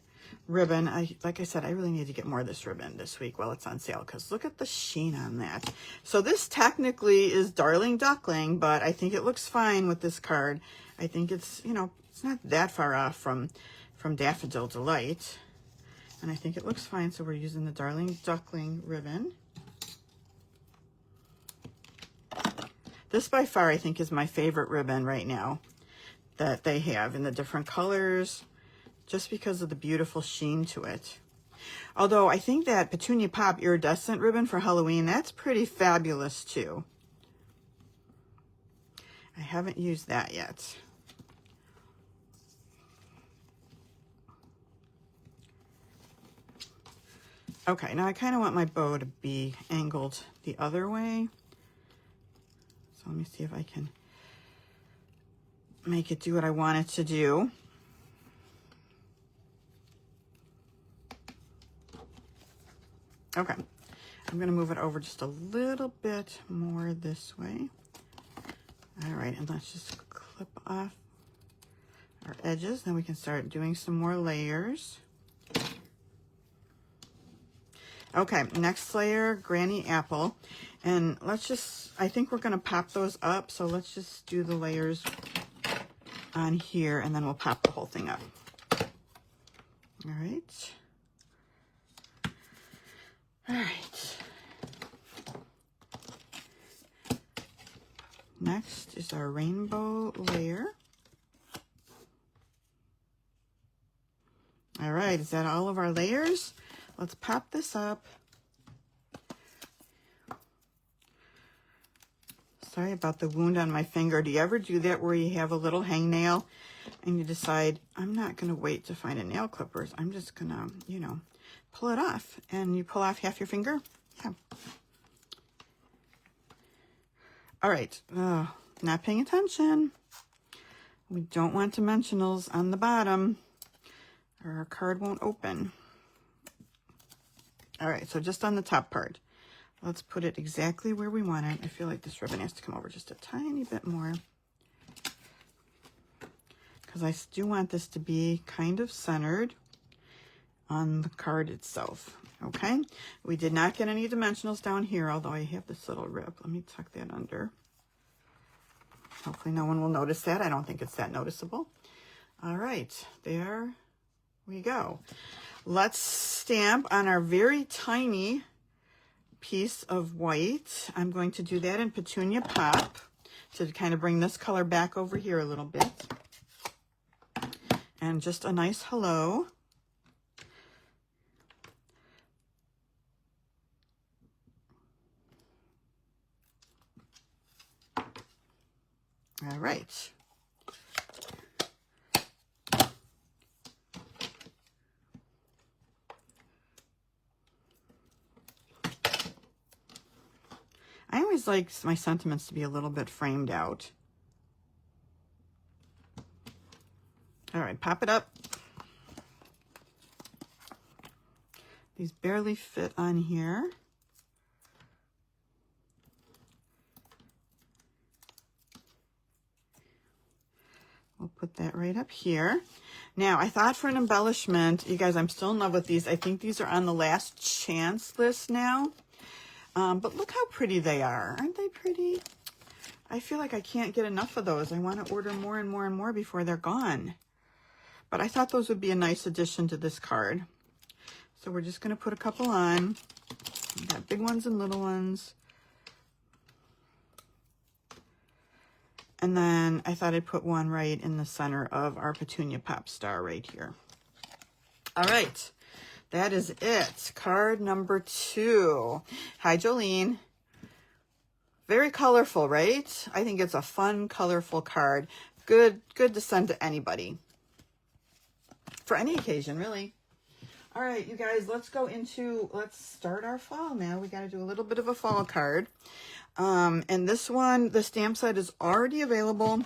ribbon. Like I said, I really need to get more of this ribbon this week while it's on sale, because look at the sheen on that. So this technically is Darling Duckling, but I think it looks fine with this card. I think it's, you know, it's not that far off from Daffodil Delight. And I think it looks fine, so we're using the Darling Duckling ribbon. This by far, I think, is my favorite ribbon right now that they have in the different colors, just because of the beautiful sheen to it. Although I think that Petunia Pop Iridescent ribbon for Halloween, that's pretty fabulous too. I haven't used that yet. Okay, now I kind of want my bow to be angled the other way. So let me see if I can make it do what I want it to do. Okay, I'm gonna move it over just a little bit more this way. All right, and let's just clip off our edges, then we can start doing some more layers. Okay, next layer, Granny Apple. And let's just, I think we're gonna pop those up, so let's just do the layers on here, and then we'll pop the whole thing up. All right. All right. Next is our rainbow layer. All right, is that all of our layers? Let's pop this up. Sorry about the wound on my finger. Do you ever do that where you have a little hangnail and you decide, I'm not going to wait to find a nail clippers. I'm just going to, you know, pull it off. And you pull off half your finger? Yeah. All right. Oh, not paying attention. We don't want dimensionals on the bottom or our card won't open. All right, so just on the top part, let's put it exactly where we want it. I feel like this ribbon has to come over just a tiny bit more because I do want this to be kind of centered on the card itself, okay? We did not get any dimensionals down here, although I have this little rip. Let me tuck that under. Hopefully no one will notice that. I don't think it's that noticeable. All right, there we go. Let's stamp on our very tiny piece of white. I'm going to do that in Petunia Pop to kind of bring this color back over here a little bit. And just a nice hello. All right. I always like my sentiments to be a little bit framed out. All right, pop it up. These barely fit on here. We'll put that right up here. Now, I thought for an embellishment, you guys, I'm still in love with these. I think these are on the last chance list now. But look how pretty they are. Aren't they pretty? I feel like I can't get enough of those. I want to order more and more and more before they're gone. But I thought those would be a nice addition to this card. So we're just going to put a couple on. We've got big ones and little ones. And then I thought I'd put one right in the center of our Petunia Pop Star right here. All right. That is it. Card number 2. Hi, Jolene. Very colorful, right? I think it's a fun, colorful card. Good to send to anybody. For any occasion, really. All right, you guys, let's start our fall now. We got to do a little bit of a fall card. And this one, the stamp set is already available.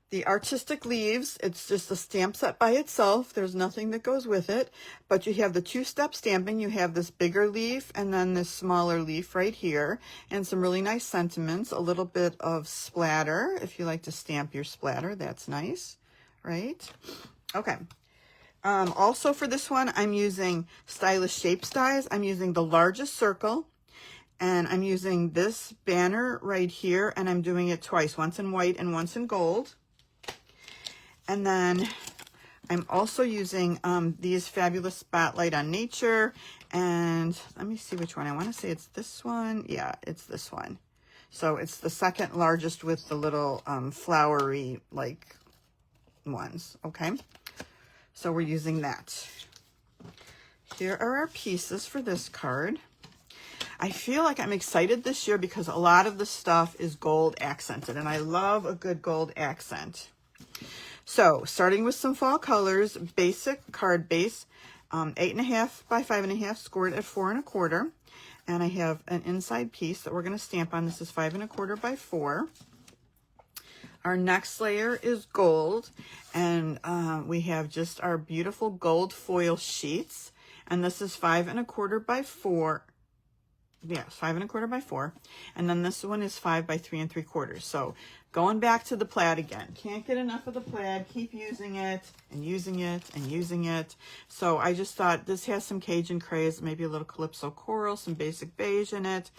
The Artistic Leaves, it's just a stamp set by itself. There's nothing that goes with it. But you have the 2-step stamping. You have this bigger leaf and then this smaller leaf right here. And some really nice sentiments. A little bit of splatter. If you like to stamp your splatter, that's nice, right? Okay. Also for this one, I'm using Stylish Shapes dies. I'm using the largest circle. And I'm using this banner right here. And I'm doing it twice. Once in white and once in gold. And then I'm also using these Fabulous Spotlight on Nature. And let me see which one. I want to say it's this one. Yeah, it's this one. So it's the second largest with the little flowery like ones. Okay. So we're using that. Here are our pieces for this card. I feel like I'm excited this year because a lot of the stuff is gold accented, and I love a good gold accent. So starting with some fall colors, basic card base, 8.5 by 5.5, scored at 4 1/4. And I have an inside piece that we're going to stamp on. This is 5 1/4 by 4. Our next layer is gold, and we have just our beautiful gold foil sheets. And this is 5 1/4 by 4. Yes, 5 1/4 by 4. And then this one is 5 by 3 3/4. So going back to the plaid again. Can't get enough of the plaid. Keep using it and using it and using it. So I just thought this has some Cajun craze, maybe a little Calypso coral, some basic beige in it.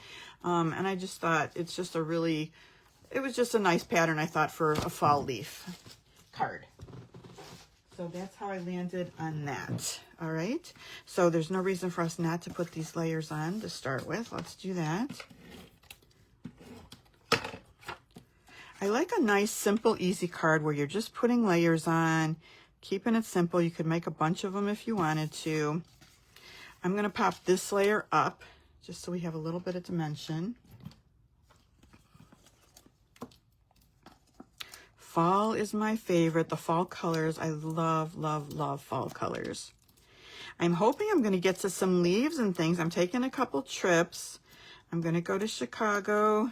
And I just thought it's just a really, it was just a nice pattern, I thought, for a fall leaf card. So that's how I landed on that. All right. So there's no reason for us not to put these layers on to start with. Let's do that. I like a nice, simple, easy card where you're just putting layers on, keeping it simple. You could make a bunch of them if you wanted to. I'm going to pop this layer up just so we have a little bit of dimension. Fall is my favorite. The fall colors, I love, love, love fall colors. I'm hoping I'm going to get to some leaves and things. I'm taking a couple trips. I'm going to go to Chicago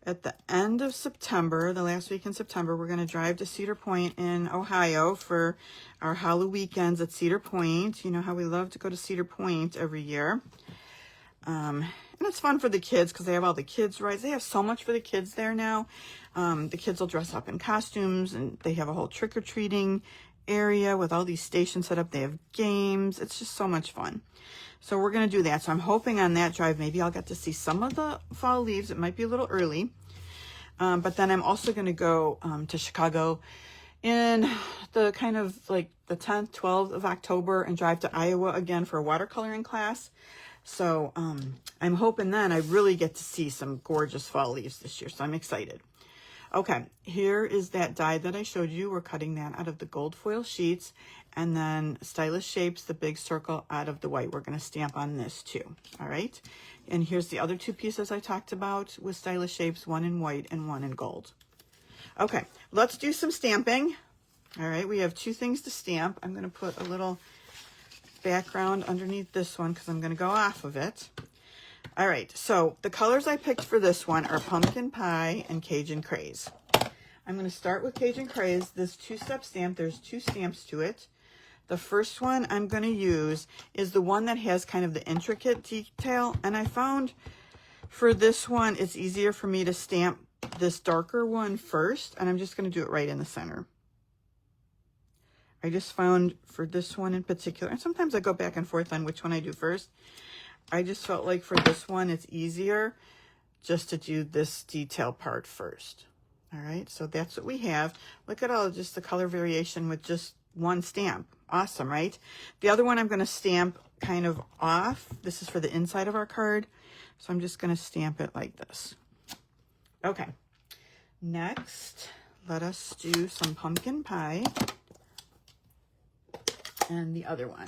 at the end of September, the last week in September. We're going to drive to Cedar Point in Ohio for our Halloween weekends at Cedar Point. You know how we love to go to Cedar Point every year. And it's fun for the kids because they have all the kids' rides. They have so much for the kids there now. The kids will dress up in costumes, and they have a whole trick-or-treating area with all these stations set up. They have games. It's just so much fun. So we're going to do that. So I'm hoping on that drive, maybe I'll get to see some of the fall leaves. It might be a little early. But then I'm also going to go to Chicago in the kind of like the 10th, 12th of October and drive to Iowa again for a watercoloring class. So I'm hoping then I really get to see some gorgeous fall leaves this year. So I'm excited. Okay, here is that die that I showed you. We're cutting that out of the gold foil sheets, and then Stylish Shapes, the big circle, out of the white. We're going to stamp on this too, all right? And here's the other two pieces I talked about with Stylish Shapes, one in white and one in gold. Okay, let's do some stamping. All right, we have two things to stamp. I'm going to put a little background underneath this one because I'm going to go off of it. All right, so the colors I picked for this one are Pumpkin Pie and Cajun Craze. I'm going to start with Cajun Craze. This two-step stamp, there's two stamps to it. The first one I'm going to use is the one that has kind of the intricate detail, and I found for this one it's easier for me to stamp this darker one first, and I'm just going to do it right in the center. I just found for this one in particular, and sometimes I go back and forth on which one I do first. I just felt like for this one, it's easier just to do this detail part first. All right, so that's what we have. Look at all just the color variation with just one stamp. Awesome, right? The other one I'm going to stamp kind of off. This is for the inside of our card. So I'm just going to stamp it like this. Okay, next, let us do some Pumpkin Pie. And the other one.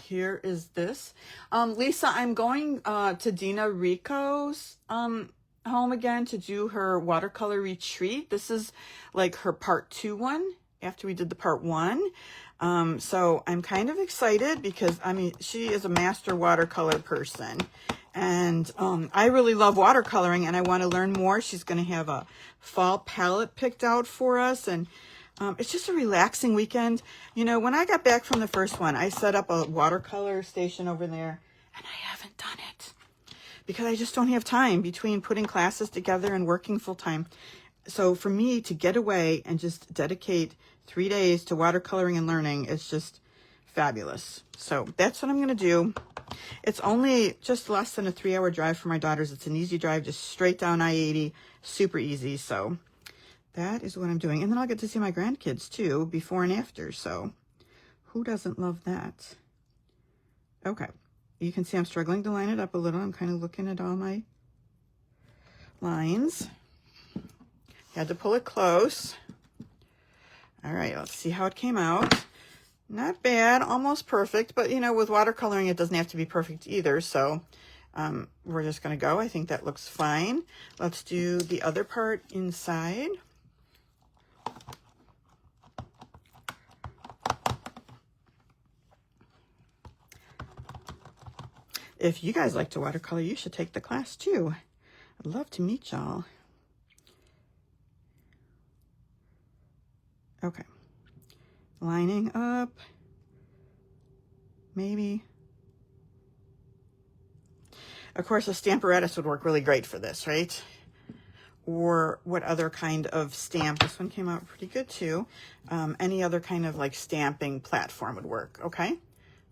Here is this. Lisa, I'm going to Dina Rico's home again to do her watercolor retreat. This is like her part 2 one after we did the part 1. So I'm kind of excited because, I mean, she is a master watercolor person. And I really love watercoloring and I want to learn more. She's going to have a fall palette picked out for us, and it's just a relaxing weekend. You know, when I got back from the first one, I set up a watercolor station over there, and I haven't done it because I just don't have time between putting classes together and working full time. So for me to get away and just dedicate 3 days to watercoloring and learning, it's just fabulous. So that's what I'm going to do. It's only just less than a 3-hour drive for my daughters. It's an easy drive, just straight down I-80, super easy. So that is what I'm doing. And then I'll get to see my grandkids too, before and after. So who doesn't love that? Okay. You can see I'm struggling to line it up a little. I'm kind of looking at all my lines. Had to pull it close. All right, let's see how it came out. Not bad, almost perfect. But, you know, with watercoloring, it doesn't have to be perfect either. So we're just going to go. I think that looks fine. Let's do the other part inside. If you guys like to watercolor, you should take the class too. I'd love to meet y'all. Okay. Lining up. Maybe. Of course, a Stamparatus would work really great for this, right? Or what other kind of stamp? This one came out pretty good too. Any other kind of like stamping platform would work, okay?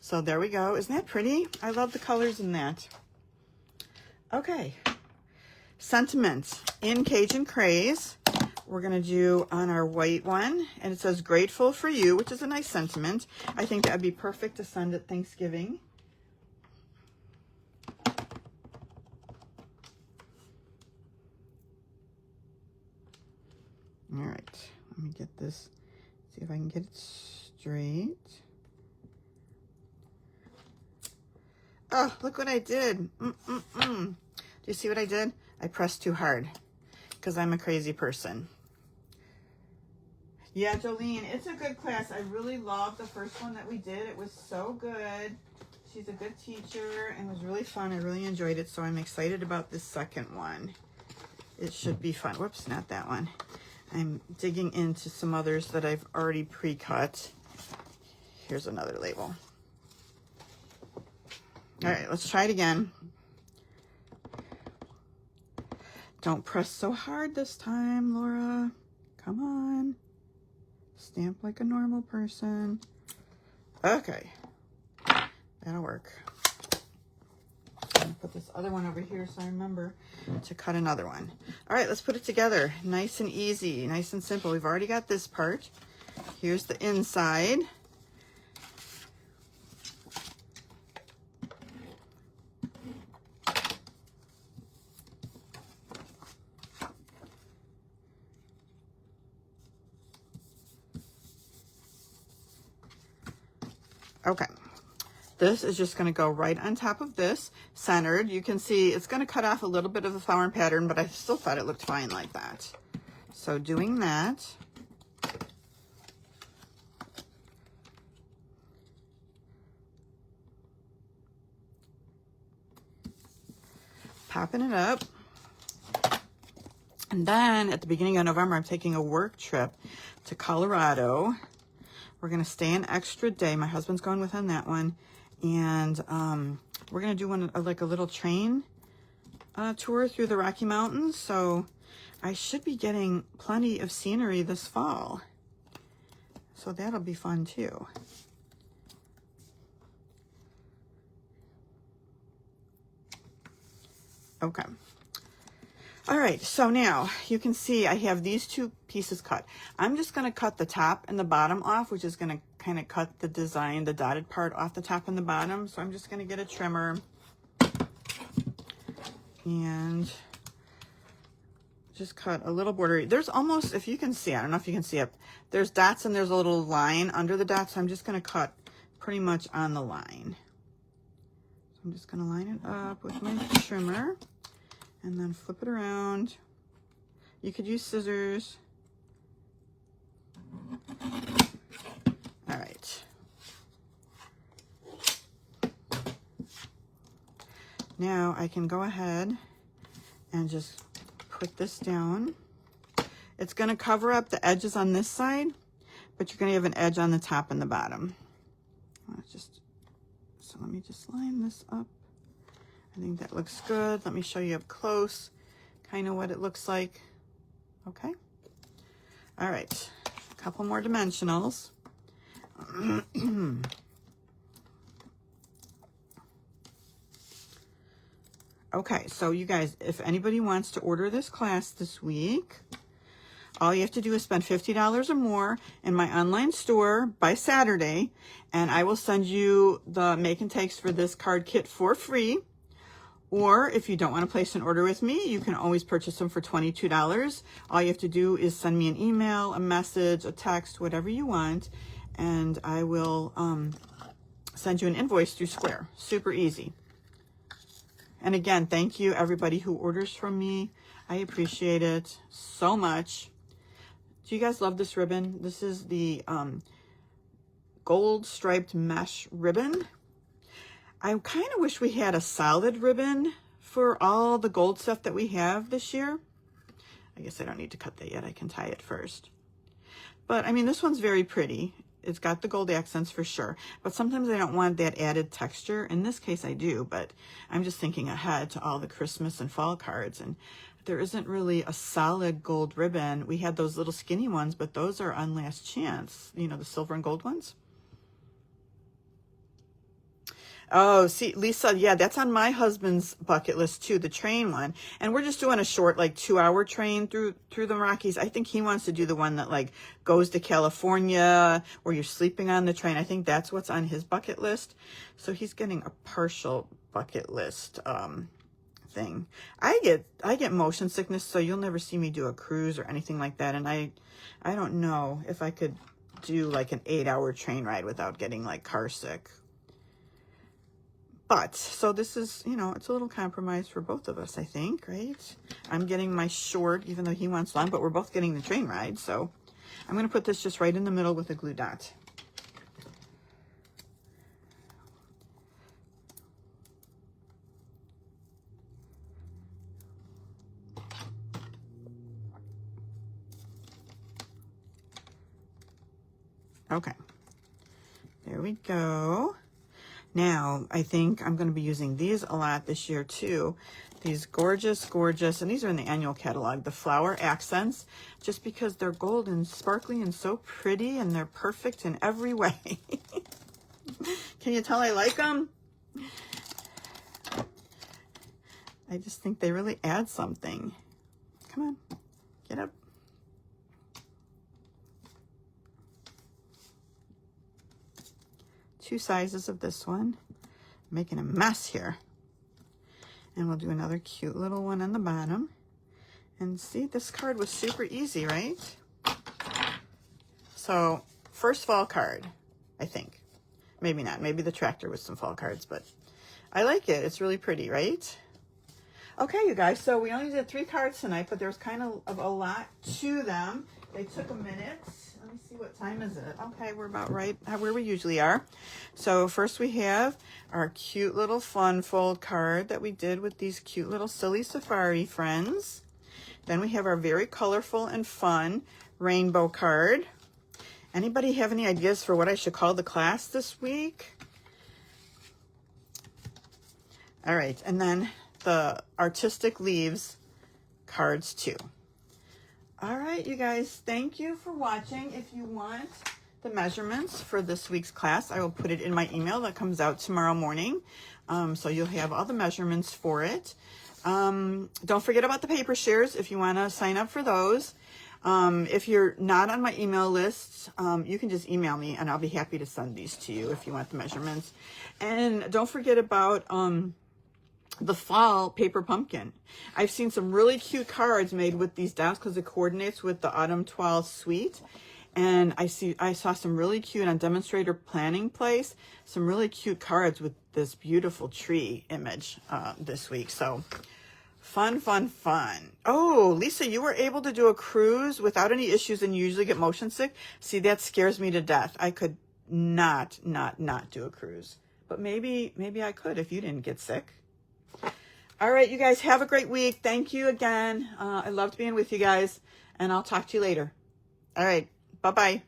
So there we go. Isn't that pretty? I love the colors in that. Okay. Sentiment in Cajun Craze. We're going to do on our white one. And it says, grateful for you, which is a nice sentiment. I think that would be perfect to send at Thanksgiving. All right. Let me get this. See if I can get it straight. Oh, look what I did. Do you see what I did? I pressed too hard because I'm a crazy person. Yeah, Jolene, it's a good class. I really loved the first one that we did. It was so good. She's a good teacher and it was really fun. I really enjoyed it. So I'm excited about this second one. It should be fun. Whoops, not that one. I'm digging into some others that I've already pre-cut. Here's another label. All right, let's try it again. Don't press so hard this time, Laura. Come on. Stamp like a normal person. Okay. That'll work. I'm gonna put this other one over here so I remember to cut another one. All right, let's put it together. Nice and easy, nice and simple. We've already got this part. Here's the inside. Okay, this is just going to go right on top of this, centered. You can see it's going to cut off a little bit of the flower pattern, but I still thought it looked fine like that. So doing that, popping it up. And then at the beginning of November, I'm taking a work trip to Colorado. We're going to stay an extra day. My husband's going with on that one. And we're going to do one like a little train tour through the Rocky Mountains. So I should be getting plenty of scenery this fall. So that'll be fun too. Okay. All right, so now you can see I have these two pieces cut. I'm just going to cut the top and the bottom off, which is going to kind of cut the design, the dotted part off the top and the bottom. So I'm just going to get a trimmer and just cut a little border. There's almost, if you can see, I don't know if you can see it, there's dots and there's a little line under the dots. So I'm just going to cut pretty much on the line. So I'm just going to line it up with my trimmer. And then flip it around. You could use scissors. All right. Now I can go ahead and just put this down. It's going to cover up the edges on this side, but you're going to have an edge on the top and the bottom. So let me just line this up. I think that looks good. Let me show you up close, kind of what it looks like. Okay. All right. A couple more dimensionals. Okay, so you guys, if anybody wants to order this class this week, all you have to do is spend $50 or more in my online store by Saturday, and I will send you the make and takes for this card kit for free. Or if you don't want to place an order with me, you can always purchase them for $22. All you have to do is send me an email, a message, a text, whatever you want, and I will send you an invoice through Square. Super easy. And again, thank you everybody who orders from me. I appreciate it so much. Do you guys love this ribbon? This is the gold striped mesh ribbon. I kind of wish we had a solid ribbon for all the gold stuff that we have this year. I guess I don't need to cut that yet. I can tie it first. But I mean, this one's very pretty. It's got the gold accents for sure. But sometimes I don't want that added texture. In this case, I do. But I'm just thinking ahead to all the Christmas and fall cards. And there isn't really a solid gold ribbon. We had those little skinny ones, but those are on last chance. You know, the silver and gold ones. Oh, see, Lisa, yeah, that's on my husband's bucket list too, the train one. And we're just doing a short, like 2-hour train through the Rockies. I think he wants to do the one that like goes to California where you're sleeping on the train. I think that's what's on his bucket list. So he's getting a partial bucket list thing. I get motion sickness, so you'll never see me do a cruise or anything like that. And I don't know if I could do like an 8-hour train ride without getting like car sick. But, so this is, you know, it's a little compromise for both of us, I think, right? I'm getting my short, even though he wants long, but we're both getting the train ride. So I'm going to put this just right in the middle with a glue dot. Okay. There we go. Now, I think I'm going to be using these a lot this year too. These gorgeous, gorgeous, and these are in the annual catalog, the flower accents, just because they're gold and sparkly and so pretty, and they're perfect in every way. Can you tell I like them? I just think they really add something. Come on, get up. Two sizes of this one. I'm making a mess here. And we'll do another cute little one on the bottom. And see, this card was super easy, right? So, first fall card, I think. Maybe not. Maybe the tractor with some fall cards, but I like it. It's really pretty, right? Okay, you guys, so we only did 3 cards tonight, but there's kind of a lot to them. They took a minute. Let me see, what time is it? Okay, we're about right where we usually are. So first we have our cute little fun fold card that we did with these cute little silly safari friends. Then we have our very colorful and fun rainbow card. Anybody have any ideas for what I should call the class this week? All right, and then the artistic leaves cards too. All right, you guys, thank you for watching. If you want the measurements for this week's class, I will put it in my email that comes out tomorrow morning. So you'll have all the measurements for it. Don't forget about the paper shares if you want to sign up for those. If you're not on my email list, you can just email me and I'll be happy to send these to you if you want the measurements. And don't forget about the fall paper pumpkin. I've seen some really cute cards made with these dots because it coordinates with the Autumn 12 suite. And I saw some really cute on Demonstrator Planning Place, some really cute cards with this beautiful tree image this week. So fun, fun, fun. Oh, Lisa, you were able to do a cruise without any issues and you usually get motion sick. See, that scares me to death. I could not do a cruise. But maybe I could if you didn't get sick. All right, you guys, have a great week. Thank you again. I loved being with you guys, and I'll talk to you later. All right, bye-bye.